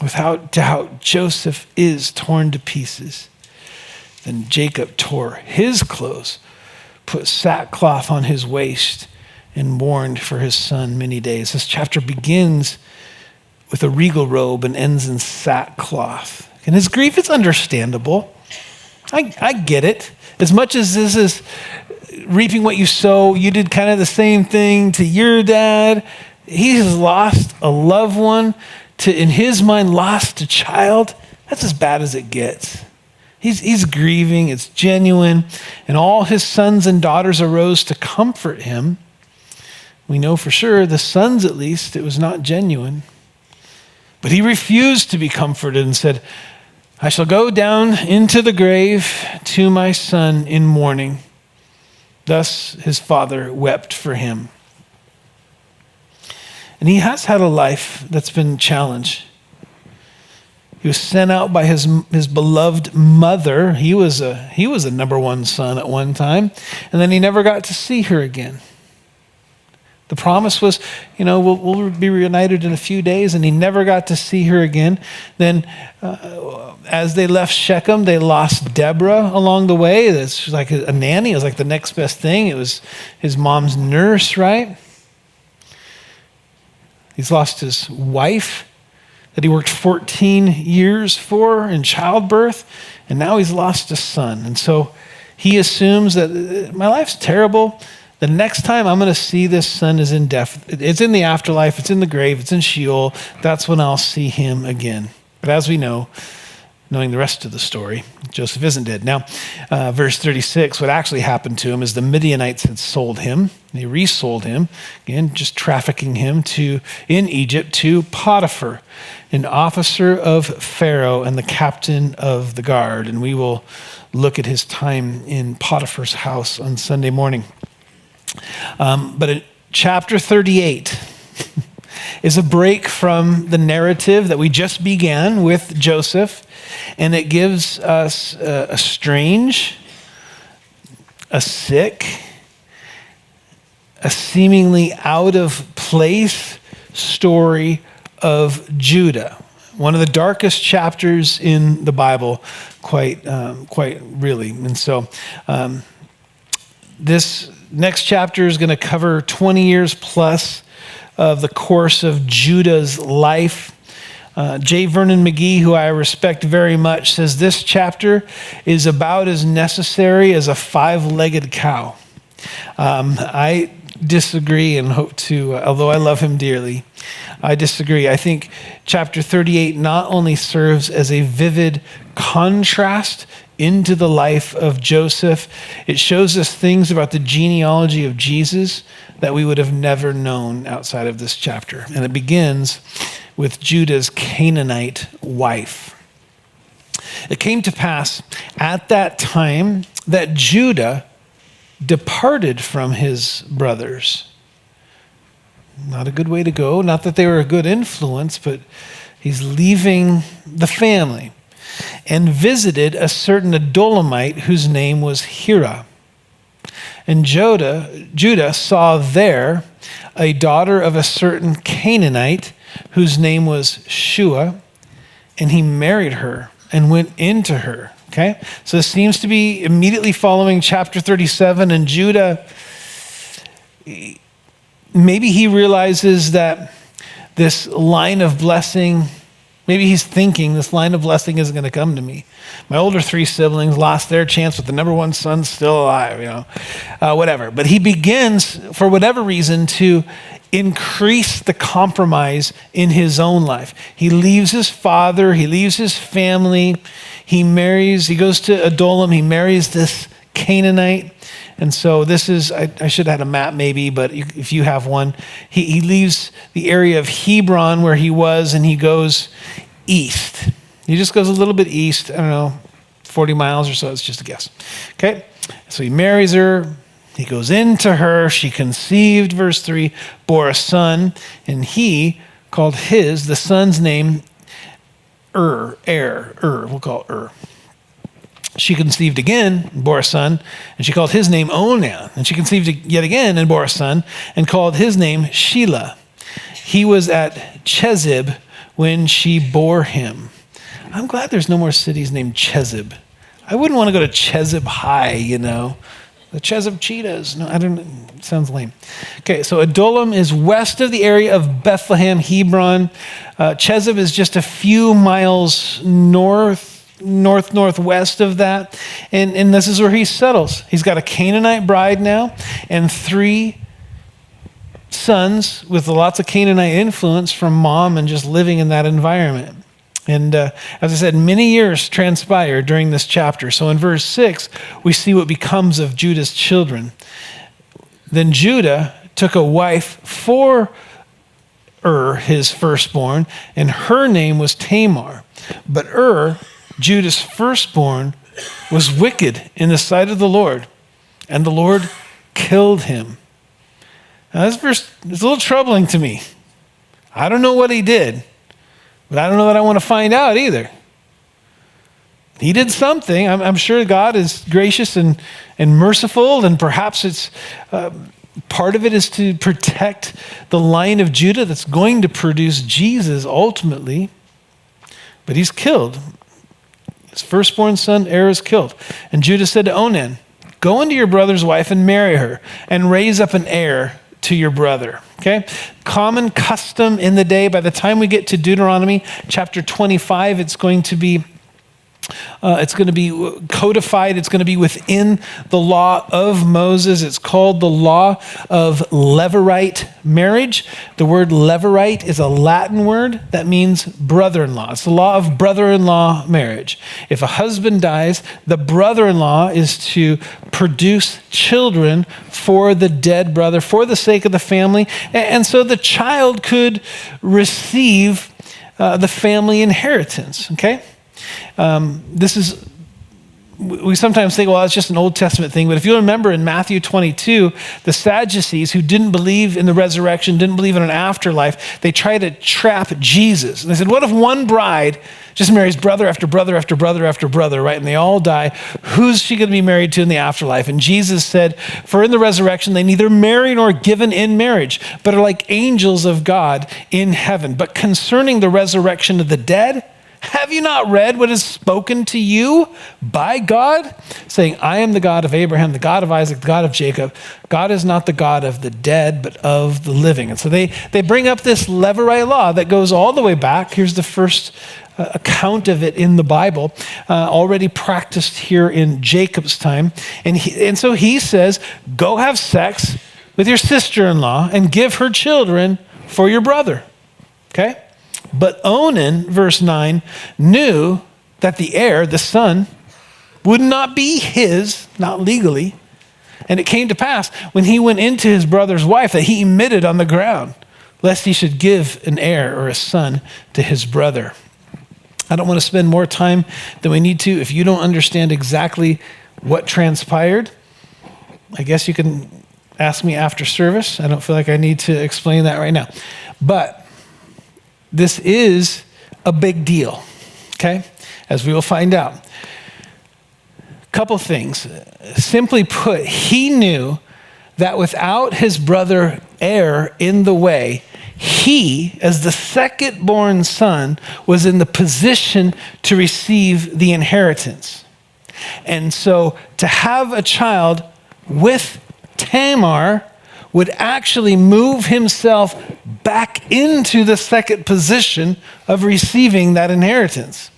Without doubt, Joseph is torn to pieces. Then Jacob tore his clothes, put sackcloth on his waist, and mourned for his son many days. This chapter begins with a regal robe and ends in sackcloth. And his grief is understandable. I get it. As much as this is reaping what you sow, you did kind of the same thing to your dad. He has lost a loved one, in his mind, lost a child. That's as bad as it gets. He's grieving, it's genuine, and all his sons and daughters arose to comfort him. We know for sure, the sons at least, it was not genuine. But he refused to be comforted and said, "I shall go down into the grave to my son in mourning." Thus his father wept for him. And he has had a life that's been challenged. He was sent out by his beloved mother. He was a number one son at one time, and then he never got to see her again. The promise was, we'll be reunited in a few days, and he never got to see her again. Then as they left Shechem, they lost Deborah along the way. That's like a nanny. It was like the next best thing. It was his mom's nurse, right? He's lost his wife that he worked 14 years for in childbirth, and now he's lost a son. And so he assumes that my life's terrible. The next time I'm going to see this son is in death. It's in the afterlife. It's in the grave. It's in Sheol. That's when I'll see him again. But as we know, knowing the rest of the story, Joseph isn't dead. Now, verse 36, what actually happened to him is the Midianites had sold him. They resold him, again, just trafficking him in Egypt to Potiphar, an officer of Pharaoh and the captain of the guard. And we will look at his time in Potiphar's house on Sunday morning. But in chapter 38 is a break from the narrative that we just began with Joseph, and it gives us a strange, a sick, a seemingly out of place story of Judah. One of the darkest chapters in the Bible, quite really. And so this next chapter is going to cover 20 years plus of the course of Judah's life. J. Vernon McGee, who I respect very much, says this chapter is about as necessary as a 5-legged cow. I disagree and hope to, although I love him dearly, I disagree. I think chapter 38 not only serves as a vivid contrast into the life of Joseph, it shows us things about the genealogy of Jesus that we would have never known outside of this chapter. And it begins with Judah's Canaanite wife. It came to pass at that time that Judah departed from his brothers. Not a good way to go. Not that they were a good influence, but he's leaving the family and visited a certain Adullamite whose name was Hira. And Judah saw there a daughter of a certain Canaanite whose name was Shua, and he married her and went into her. Okay? So this seems to be immediately following chapter 37, and Judah, maybe he realizes that this line of blessing Maybe he's thinking this line of blessing isn't going to come to me. My older 3 siblings lost their chance, but the number 1 son's still alive, whatever. But he begins, for whatever reason, to increase the compromise in his own life. He leaves his father, he leaves his family, he goes to Adullam, he marries this Canaanite. And so this is, I should have had a map maybe, but if you have one, he leaves the area of Hebron where he was and he goes east. He just goes a little bit east, 40 miles or so, it's just a guess. Okay, so he marries her, he goes into her, she conceived, verse 3, bore a son, and he called the son's name we'll call it Ur. She conceived again and bore a son, and she called his name Onan. And she conceived yet again and bore a son, and called his name Shelah. He was at Chezib when she bore him. I'm glad there's no more cities named Chezib. I wouldn't want to go to Chezib High, The Chezib Cheetahs. No, I don't know. It sounds lame. Okay, so Adullam is west of the area of Bethlehem, Hebron. Chezib is just a few miles northwest of that, and this is where he settles. He's got a Canaanite bride now and 3 sons with lots of Canaanite influence from mom and just living in that environment. And as I said, many years transpire during this chapter. So in verse 6, we see what becomes of Judah's children. Then Judah took a wife for his firstborn, and her name was Tamar. But Judah's firstborn, was wicked in the sight of the Lord, and the Lord killed him. Now this verse is a little troubling to me. I don't know what he did, but I don't know that I want to find out either. He did something. I'm sure God is gracious and merciful, and perhaps it's part of it is to protect the line of Judah that's going to produce Jesus ultimately. But he's killed. His firstborn son, is killed. And Judah said to Onan, go into your brother's wife and marry her and raise up an heir to your brother. Okay? Common custom in the day. By the time we get to Deuteronomy chapter 25, it's going to be codified. It's going to be within the law of Moses. It's called the law of Levirate marriage. The word Levirate is a Latin word that means brother-in-law. It's the law of brother-in-law marriage. If a husband dies, the brother-in-law is to produce children for the dead brother, for the sake of the family. And so the child could receive the family inheritance, okay? We sometimes think, well, it's just an Old Testament thing. But if you remember in Matthew 22, the Sadducees who didn't believe in the resurrection, didn't believe in an afterlife, they tried to trap Jesus. And they said, what if one bride just marries brother after brother after brother after brother, right? And they all die. Who's she going to be married to in the afterlife? And Jesus said, for in the resurrection, they neither marry nor given in marriage, but are like angels of God in heaven. But concerning the resurrection of the dead, have you not read what is spoken to you by God? Saying, I am the God of Abraham, the God of Isaac, the God of Jacob. God is not the God of the dead, but of the living. And so they bring up this Levirate law that goes all the way back. Here's the first account of it in the Bible, already practiced here in Jacob's time. And so he says, go have sex with your sister-in-law and give her children for your brother. Okay? But Onan, verse 9, knew that the heir, the son, would not be his, not legally. And it came to pass when he went into his brother's wife that he emitted on the ground, lest he should give an heir or a son to his brother. I don't want to spend more time than we need to. If you don't understand exactly what transpired, I guess you can ask me after service. I don't feel like I need to explain that right now. But this is a big deal, okay? As we will find out. Couple things. Simply put, he knew that without his brother in the way, he, as the second-born son, was in the position to receive the inheritance. And so to have a child with Tamar would actually move himself back into the second position of receiving that inheritance.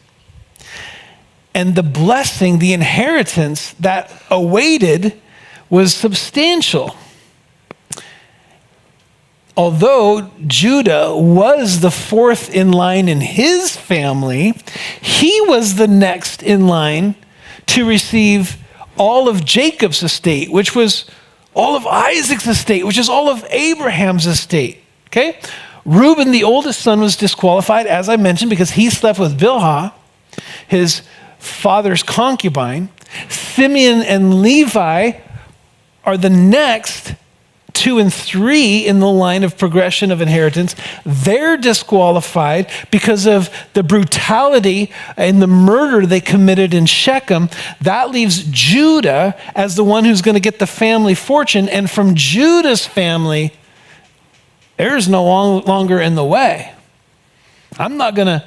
And the blessing, the inheritance that awaited was substantial. Although Judah was the fourth in line in his family, he was the next in line to receive all of Jacob's estate, which was all of Isaac's estate, which is all of Abraham's estate. Okay? Reuben, the oldest son, was disqualified, as I mentioned, because he slept with Bilhah, his father's concubine. Simeon and Levi are the next 2 and 3 in the line of progression of inheritance. They're disqualified because of the brutality and the murder they committed in Shechem. That leaves Judah as the one who's going to get the family fortune. And from Judah's family, there's no longer in the way. I'm not going to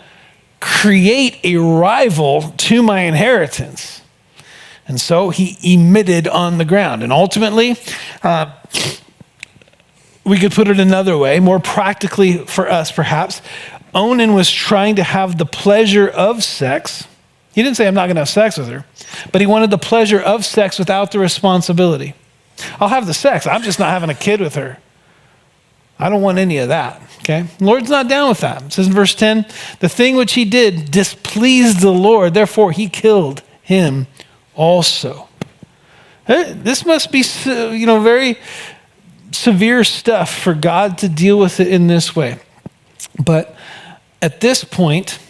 create a rival to my inheritance. And so he emitted on the ground. And ultimately, we could put it another way, more practically for us perhaps, Onan was trying to have the pleasure of sex. He didn't say, I'm not going to have sex with her, but he wanted the pleasure of sex without the responsibility. I'll have the sex, I'm just not having a kid with her. I don't want any of that, okay? The Lord's not down with that. It says in verse 10, the thing which he did displeased the Lord, therefore he killed him also. This must be, very severe stuff for God to deal with it in this way. But at this point,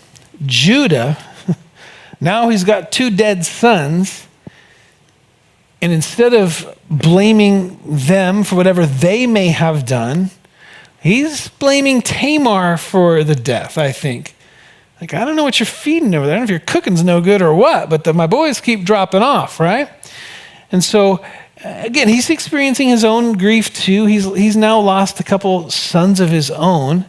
Judah, now he's got 2 dead sons, and instead of blaming them for whatever they may have done, he's blaming Tamar for the death, I think. Like, I don't know what you're feeding over there. I don't know if your cooking's no good or what, but my boys keep dropping off, right? And so, again, he's experiencing his own grief too. He's now lost a couple sons of his own.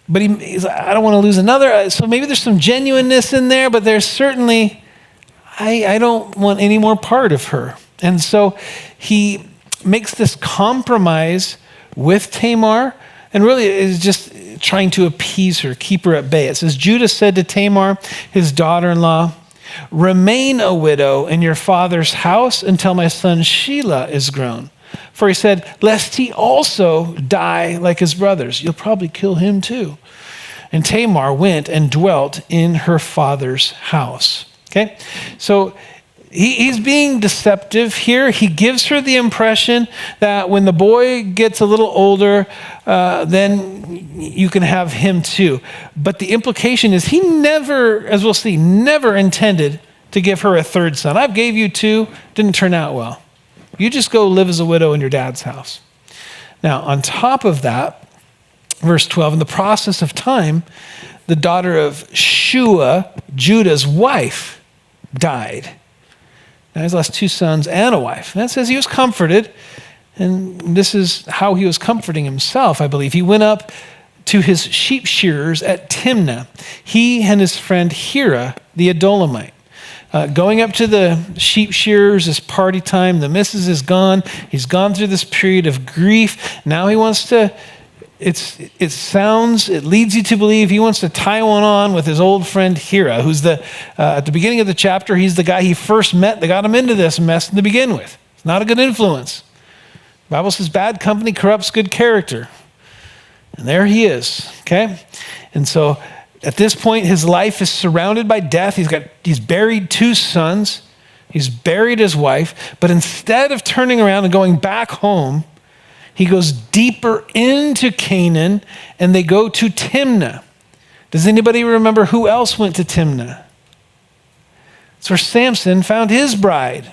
But he's like, I don't want to lose another. So maybe there's some genuineness in there, but there's certainly, I don't want any more part of her. And so he makes this compromise with Tamar and really is just trying to appease her, keep her at bay. It says, Judah said to Tamar, his daughter-in-law, remain a widow in your father's house until my son Shelah is grown. For he said, lest he also die like his brothers. You'll probably kill him too. And Tamar went and dwelt in her father's house. Okay? So he's being deceptive here. He gives her the impression that when the boy gets a little older, then you can have him too. But the implication is he never, as we'll see, never intended to give her a third son. I gave you 2, didn't turn out well. You just go live as a widow in your dad's house. Now, on top of that, verse 12, in the process of time, the daughter of Shua, Judah's wife, died. Now he's lost 2 sons and a wife. And that says he was comforted, and this is how he was comforting himself, I believe. He went up to his sheep shearers at Timnah, he and his friend Hira, the Adulamite. Going up to the sheep shearers is party time. The missus is gone. He's gone through this period of grief. Now he wants to, it leads you to believe he wants to tie one on with his old friend Hira, who's at the beginning of the chapter, he's the guy he first met that got him into this mess to begin with. It's not a good influence. The Bible says bad company corrupts good character. And there he is, okay? And so at this point, his life is surrounded by death. He's buried 2 sons. He's buried his wife. But instead of turning around and going back home, he goes deeper into Canaan, and they go to Timnah. Does anybody remember who else went to Timnah? It's where Samson found his bride.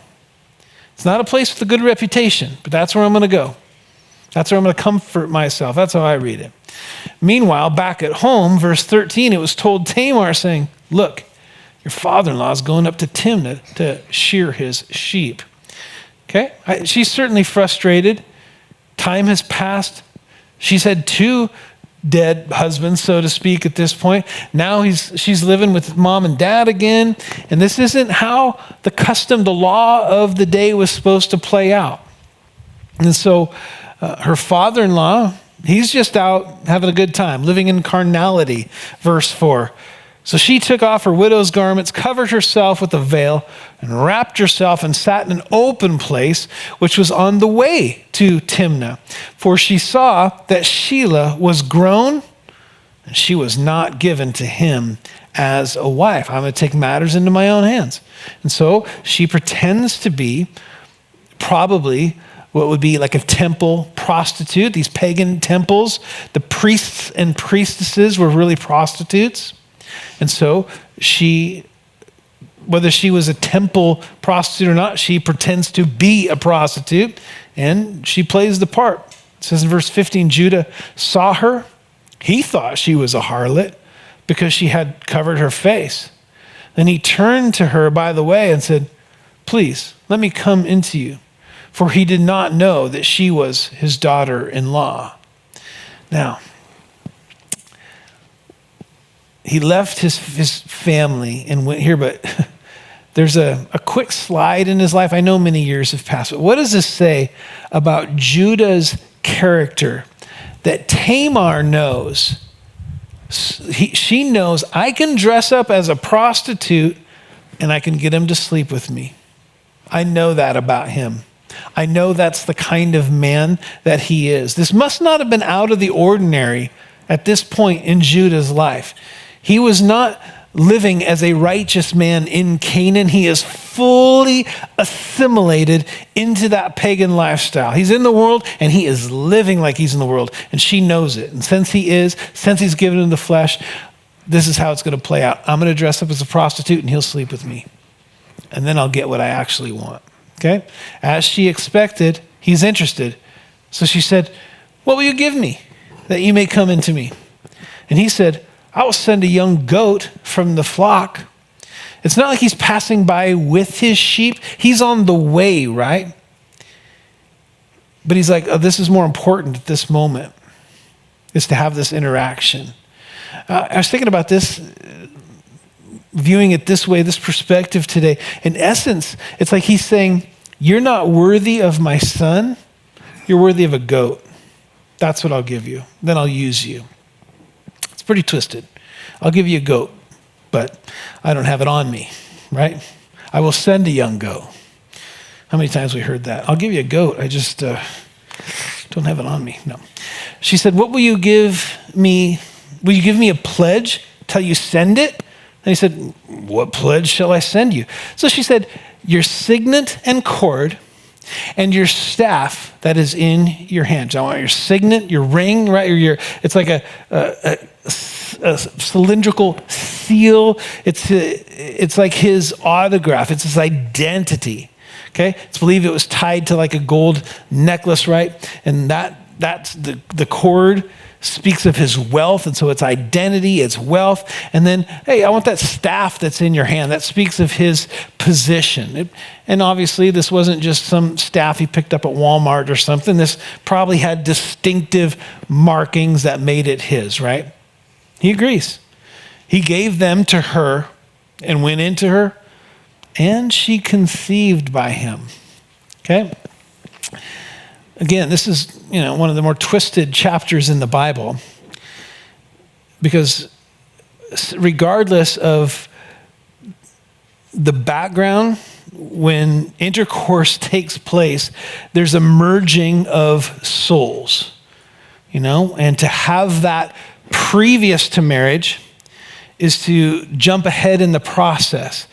It's not a place with a good reputation, but that's where I'm going to go. That's where I'm going to comfort myself. That's how I read it. Meanwhile, back at home, verse 13, it was told Tamar saying, look, your father-in-law is going up to Timnah to shear his sheep. Okay? She's certainly frustrated. Time has passed. She's had 2 dead husbands, so to speak, at this point. Now she's living with mom and dad again. And this isn't how the law of the day was supposed to play out. And so her father-in-law, he's just out having a good time, living in carnality, verse 4. So she took off her widow's garments, covered herself with a veil, and wrapped herself and sat in an open place, which was on the way to Timnah. For she saw that Shelah was grown, and she was not given to him as a wife. I'm going to take matters into my own hands. And so she pretends to be probably what would be like a temple prostitute, these pagan temples. The priests and priestesses were really prostitutes. And so she, whether she was a temple prostitute or not, she pretends to be a prostitute, and she plays the part. It says in verse 15, Judah saw her. He thought she was a harlot because she had covered her face. Then he turned to her by the way and said, please, let me come into you. For he did not know that she was his daughter-in-law. Now, he left his family and went here, but there's a quick slide in his life. I know many years have passed, but what does this say about Judah's character? That Tamar knows, she knows, I can dress up as a prostitute and I can get him to sleep with me. I know that about him. I know that's the kind of man that he is. This must not have been out of the ordinary at this point in Judah's life. He was not living as a righteous man in Canaan. He is fully assimilated into that pagan lifestyle. He's in the world and he is living like he's in the world, and she knows it. And since he's given in the flesh, this is how it's going to play out. I'm going to dress up as a prostitute and he'll sleep with me. And then I'll get what I actually want. Okay? As she expected, he's interested. So she said, what will you give me that you may come into me? And he said, I will send a young goat from the flock. It's not like he's passing by with his sheep. He's on the way, right? But he's like, oh, this is more important at this moment, is to have this interaction. I was thinking about this, viewing it this way, this perspective today. In essence, it's like he's saying, you're not worthy of my son. You're worthy of a goat. That's what I'll give you. Then I'll use you. It's pretty twisted. I'll give you a goat, but I don't have it on me, right? I will send a young goat. How many times we heard that? I'll give you a goat. I just don't have it on me. No. She said, what will you give me? Will you give me a pledge till you send it? And he said, what pledge shall I send you? So she said, your signet and cord and your staff that is in your hands. I want your signet, your ring, right? Or it's like a cylindrical seal. It's like his autograph. It's his identity. Okay? It's believed it was tied to like a gold necklace, right? And that's the cord speaks of his wealth, and so it's identity, it's wealth. And then, hey, I want that staff that's in your hand. That speaks of his position. And obviously, this wasn't just some staff he picked up at Walmart or something. This probably had distinctive markings that made it his, right? He agrees. He gave them to her and went into her, and she conceived by him. Okay? Again, this is, one of the more twisted chapters in the Bible, because regardless of the background, when intercourse takes place, there's a merging of souls, and to have that previous to marriage is to jump ahead in the process.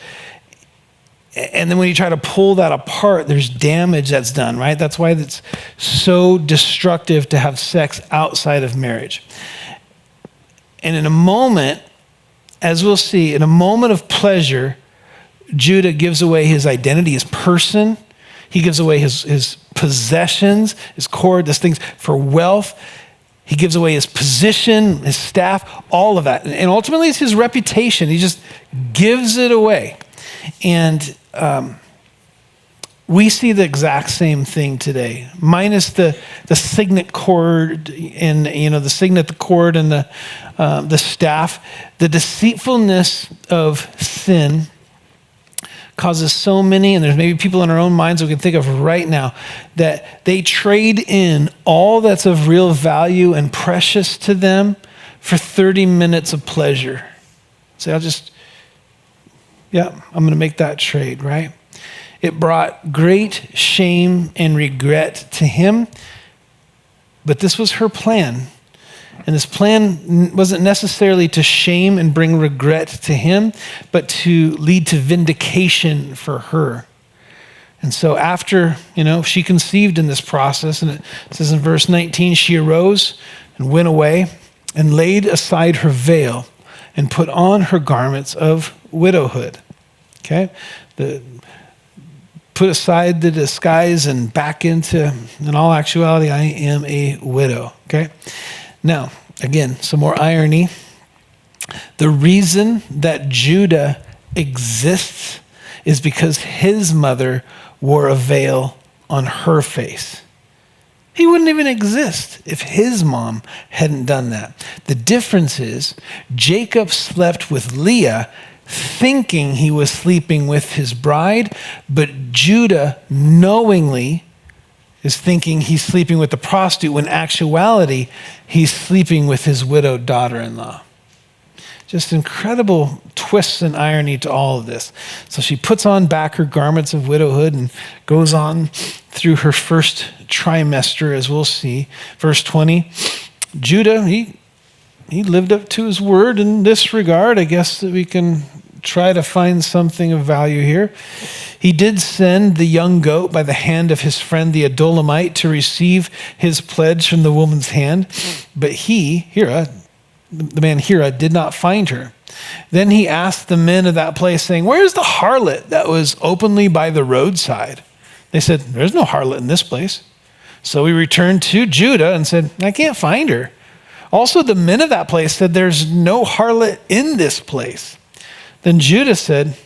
And then when you try to pull that apart, there's damage that's done, right? That's why it's so destructive to have sex outside of marriage. And in a moment, as we'll see, in a moment of pleasure, Judah gives away his identity, his person. He gives away his possessions, his cord, these things for wealth. He gives away his position, his staff, all of that. And ultimately, it's his reputation. He just gives it away. And we see the exact same thing today, minus the signet cord and the signet, the cord, and the staff. The deceitfulness of sin causes so many, and there's maybe people in our own minds we can think of right now, that they trade in all that's of real value and precious to them for 30 minutes of pleasure. So I'm going to make that trade, right? It brought great shame and regret to him, but this was her plan. And this plan wasn't necessarily to shame and bring regret to him, but to lead to vindication for her. And so after, she conceived in this process, and it says in verse 19, she arose and went away and laid aside her veil and put on her garments of widowhood. Okay? Put aside the disguise and back into, in all actuality, I am a widow. Okay? Now, again, some more irony. The reason that Judah exists is because his mother wore a veil on her face. He wouldn't even exist if his mom hadn't done that. The difference is Jacob slept with Leah thinking he was sleeping with his bride, but Judah knowingly is thinking he's sleeping with the prostitute when actuality he's sleeping with his widowed daughter-in-law. Just incredible twists and irony to all of this. So she puts on back her garments of widowhood and goes on through her first trimester, as we'll see. Verse 20, Judah, he lived up to his word in this regard. I guess that we can try to find something of value here. He did send the young goat by the hand of his friend the Adullamite to receive his pledge from the woman's hand, but the man Hira, did not find her. Then he asked the men of that place, saying, "Where's the harlot that was openly by the roadside?" They said, "There's no harlot in this place." So he returned to Judah and said, "I can't find her." Also, the men of that place said, "There's no harlot in this place." Then Judah said,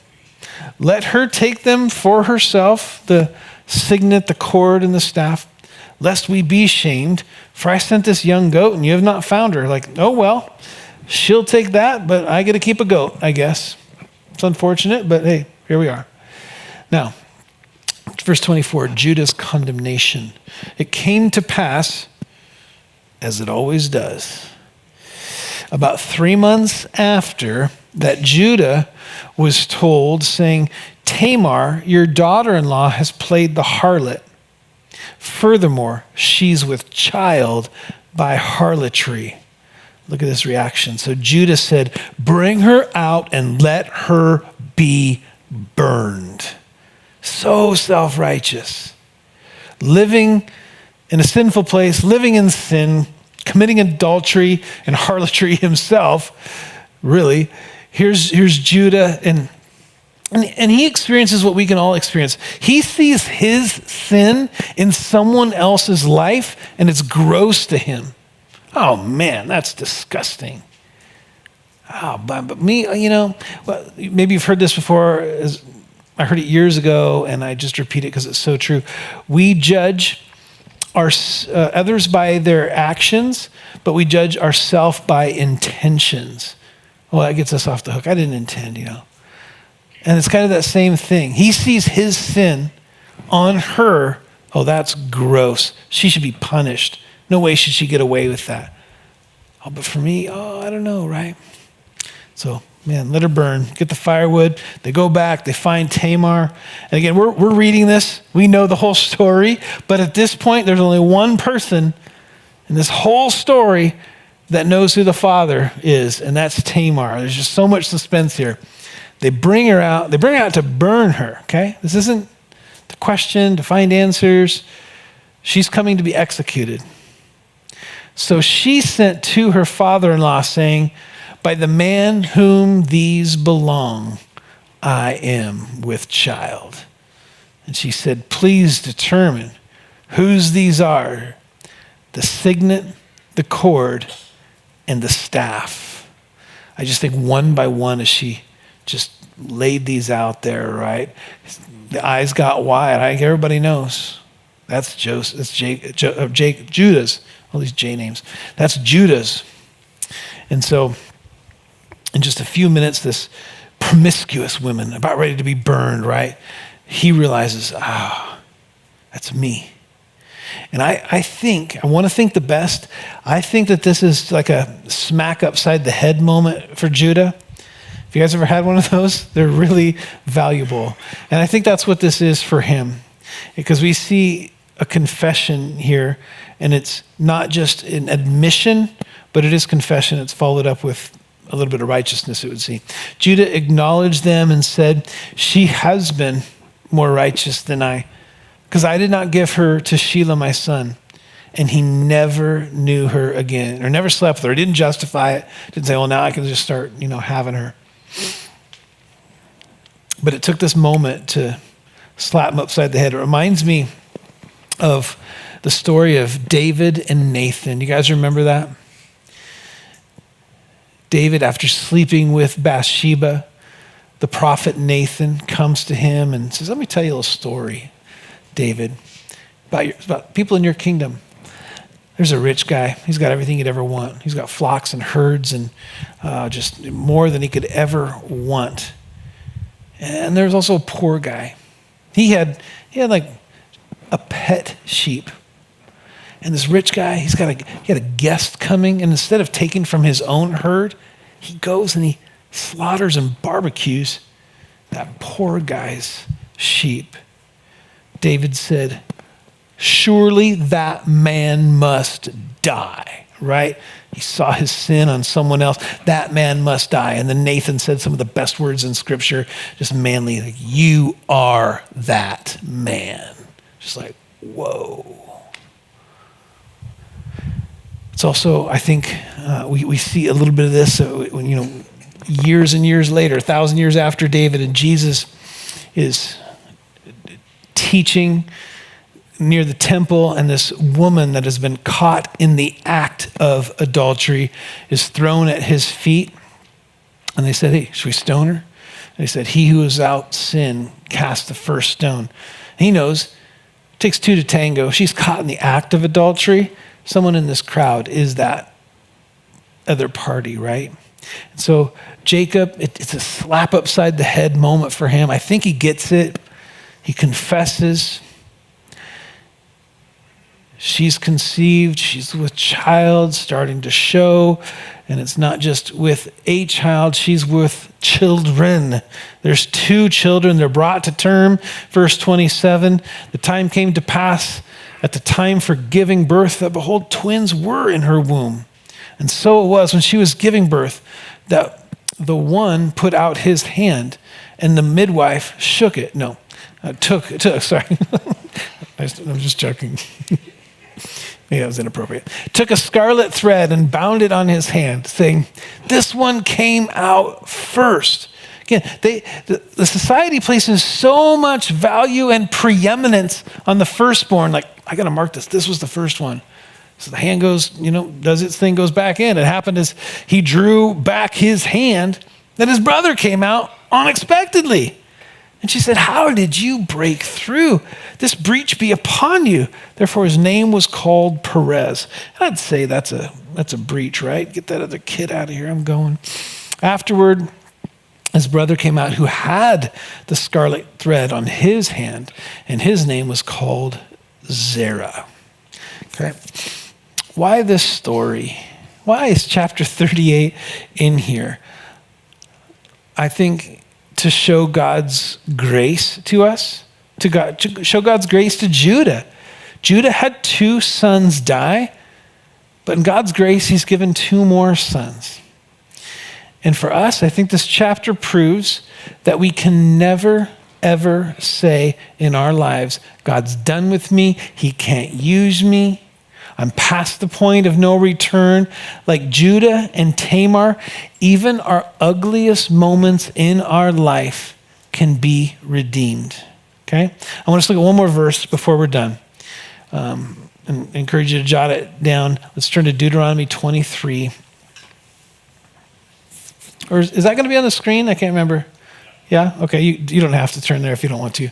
"Let her take them for herself, the signet, the cord, and the staff, lest we be shamed. For I sent this young goat, and you have not found her." Like, oh, well, she'll take that, but I get to keep a goat, I guess. It's unfortunate, but hey, here we are. Now, verse 24, Judah's condemnation. It came to pass, as it always does, about 3 months after that Judah was told, saying, "Tamar, your daughter-in-law, has played the harlot. Furthermore, she's with child by harlotry." Look at this reaction. So Judah said, "Bring her out and let her be burned." So self-righteous. Living in a sinful place, living in sin, committing adultery and harlotry himself, really. Here's Judah, and he experiences what we can all experience. He sees his sin in someone else's life, and it's gross to him. Oh man, that's disgusting. Oh, but me, well, maybe you've heard this before. I heard it years ago, and I just repeat it because it's so true. We judge others by their actions, but we judge ourselves by intentions. Well, that gets us off the hook. I didn't intend, And it's kind of that same thing. He sees his sin on her. Oh, that's gross. She should be punished. No way should she get away with that. Oh, but for me, I don't know, right? So, man, let her burn. Get the firewood. They go back. They find Tamar. And again, we're reading this. We know the whole story. But at this point, there's only one person in this whole story that knows who the father is, and that's Tamar. There's just so much suspense here. They bring her out. They bring her out to burn her, okay? This isn't the question to find answers. She's coming to be executed. So she sent to her father-in-law saying, "By the man whom these belong, I am with child." And she said, "Please determine whose these are, the signet, the cord, and the staff." I just think one by one as she just laid these out there, right? The eyes got wide. Everybody knows. That's Joseph. That's Judah's. All these J names. That's Judah's. And so in just a few minutes, this promiscuous women, about ready to be burned, right? He realizes, that's me. And I want to think the best. I think that this is like a smack upside the head moment for Judah. If you guys ever had one of those, they're really valuable. And I think that's what this is for him, because we see a confession here, and it's not just an admission, but it is confession. It's followed up with a little bit of righteousness, it would seem. Judah acknowledged them and said, she has been more righteous than I, because I did not give her to Shelah, my son, and he never knew her again, or never slept with her. He didn't justify it. Didn't say, well, now I can just start, having her. But it took this moment to slap him upside the head. It reminds me of the story of David and Nathan. You guys remember that? David, after sleeping with Bathsheba, the prophet Nathan comes to him and says, let me tell you a little story, David, about people in your kingdom. There's a rich guy. He's got everything he'd ever want. He's got flocks and herds and just more than he could ever want. And there's also a poor guy. He had like a pet sheep. And this rich guy, he had a guest coming, and instead of taking from his own herd, he goes and he slaughters and barbecues that poor guy's sheep. David said, surely that man must die, right? He saw his sin on someone else. That man must die. And then Nathan said some of the best words in Scripture, just manly, like, you are that man. Just like, whoa. It's also, I think, we see a little bit of this when, years and years later, 1,000 years after David, and Jesus is teaching near the temple, and this woman that has been caught in the act of adultery is thrown at his feet. And they said, hey, should we stone her? And he said, he who is without sin cast the first stone. He knows it takes two to tango. She's caught in the act of adultery. Someone in this crowd is that other party, right? And so Jacob, it's a slap upside the head moment for him. I think he gets it. He confesses. She's conceived. She's with child starting to show. And it's not just with a child. She's with children. There's 2 children. They're brought to term. Verse 27, the time came to pass at the time for giving birth that, behold, twins were in her womb. And so it was when she was giving birth that the one put out his hand and the midwife shook it. Sorry. I'm just joking. Maybe that was inappropriate. Took a scarlet thread and bound it on his hand, saying, this one came out first. Again, the society places so much value and preeminence on the firstborn. Like, I got to mark this. This was the first one. So the hand goes, does its thing, goes back in. It happened as he drew back his hand that his brother came out unexpectedly. And she said, how did you break through? This breach be upon you. Therefore his name was called Perez. And I'd say that's a breach, right? Get that other kid out of here. I'm going. Afterward, his brother came out who had the scarlet thread on his hand, and his name was called Zerah. Okay. Why this story? Why is chapter 38 in here? I think to show God's grace to us, to show God's grace to Judah. Judah had 2 sons die, but in God's grace, he's given 2 more sons. And for us, I think this chapter proves that we can never, ever say in our lives, God's done with me, he can't use me, I'm past the point of no return. Like Judah and Tamar, even our ugliest moments in our life can be redeemed. Okay? I want us to look at one more verse before we're done. And encourage you to jot it down. Let's turn to Deuteronomy 23. Or is that going to be on the screen? I can't remember. Yeah? Okay, you don't have to turn there if you don't want to.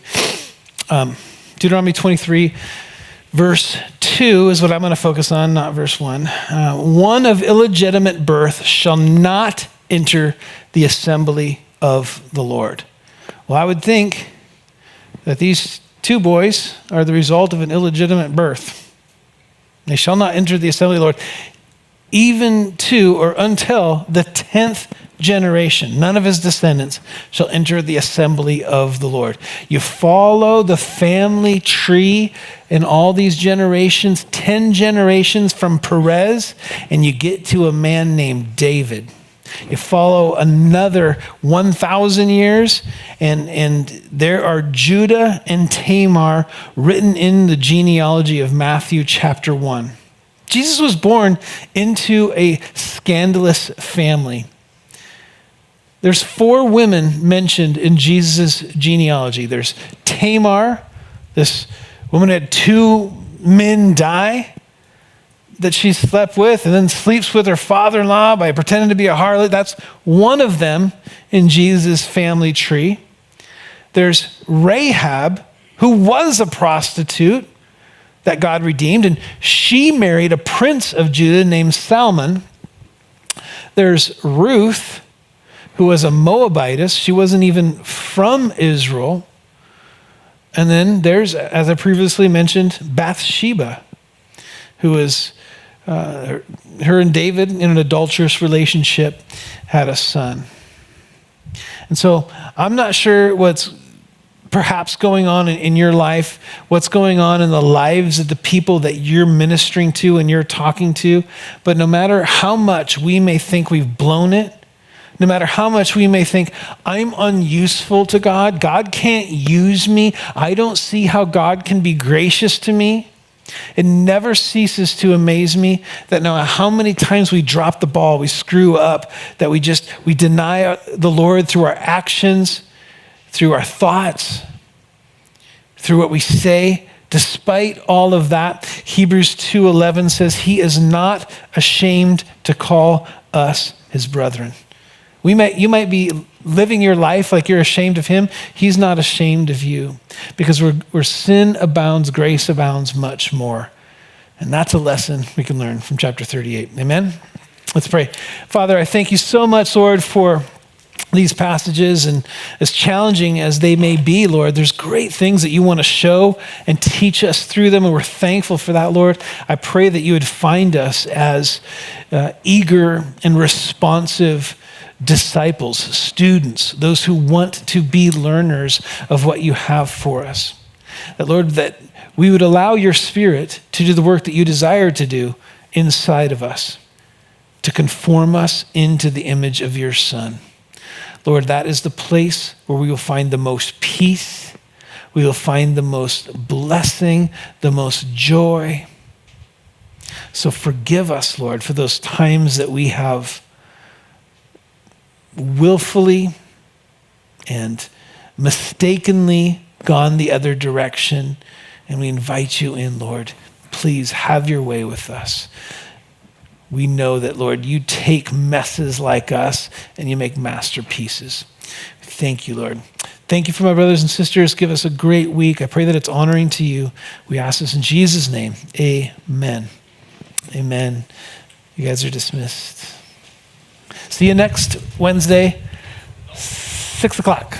Deuteronomy 23, verse 2 is what I'm going to focus on, not verse 1. One of illegitimate birth shall not enter the assembly of the Lord. Well, I would think that these two boys are the result of an illegitimate birth. They shall not enter the assembly of the Lord, even to or until the 10th generation. None of his descendants shall enter the assembly of the Lord. You follow the family tree in all these generations, 10 generations from Perez, and you get to a man named David. You follow another 1,000 years, and there are Judah and Tamar written in the genealogy of Matthew chapter 1. Jesus was born into a scandalous family. There's 4 women mentioned in Jesus' genealogy. There's Tamar, this woman had 2 men die that she slept with, and then sleeps with her father-in-law by pretending to be a harlot. That's one of them in Jesus' family tree. There's Rahab, who was a prostitute that God redeemed, and she married a prince of Judah named Salmon. There's Ruth, who was a Moabitess. She wasn't even from Israel. And then there's, as I previously mentioned, Bathsheba, who was her and David in an adulterous relationship had a son. And so I'm not sure what's perhaps going on in your life, what's going on in the lives of the people that you're ministering to and you're talking to, but no matter how much we may think we've blown it, no matter how much we may think, I'm unuseful to God, God can't use me, I don't see how God can be gracious to me, it never ceases to amaze me that no matter how many times we drop the ball, we screw up, that we deny the Lord through our actions, through our thoughts, through what we say. Despite all of that, Hebrews 2:11 says he is not ashamed to call us his brethren. You might be living your life like you're ashamed of him. He's not ashamed of you, because where sin abounds, grace abounds much more. And that's a lesson we can learn from chapter 38. Amen? Let's pray. Father, I thank you so much, Lord, for these passages, and as challenging as they may be, Lord, there's great things that you want to show and teach us through them, and we're thankful for that, Lord. I pray that you would find us as eager and responsive disciples, students, those who want to be learners of what you have for us. That, Lord, that we would allow your Spirit to do the work that you desire to do inside of us, to conform us into the image of your Son. Lord, that is the place where we will find the most peace, we will find the most blessing, the most joy. So forgive us, Lord, for those times that we have willfully and mistakenly gone the other direction, and we invite you in, Lord. Please have your way with us. We know that, Lord, you take messes like us and you make masterpieces. Thank you, Lord. Thank you for my brothers and sisters. Give us a great week. I pray that it's honoring to you. We ask this in Jesus' name. Amen. Amen. You guys are dismissed. See you next Wednesday, 6 o'clock.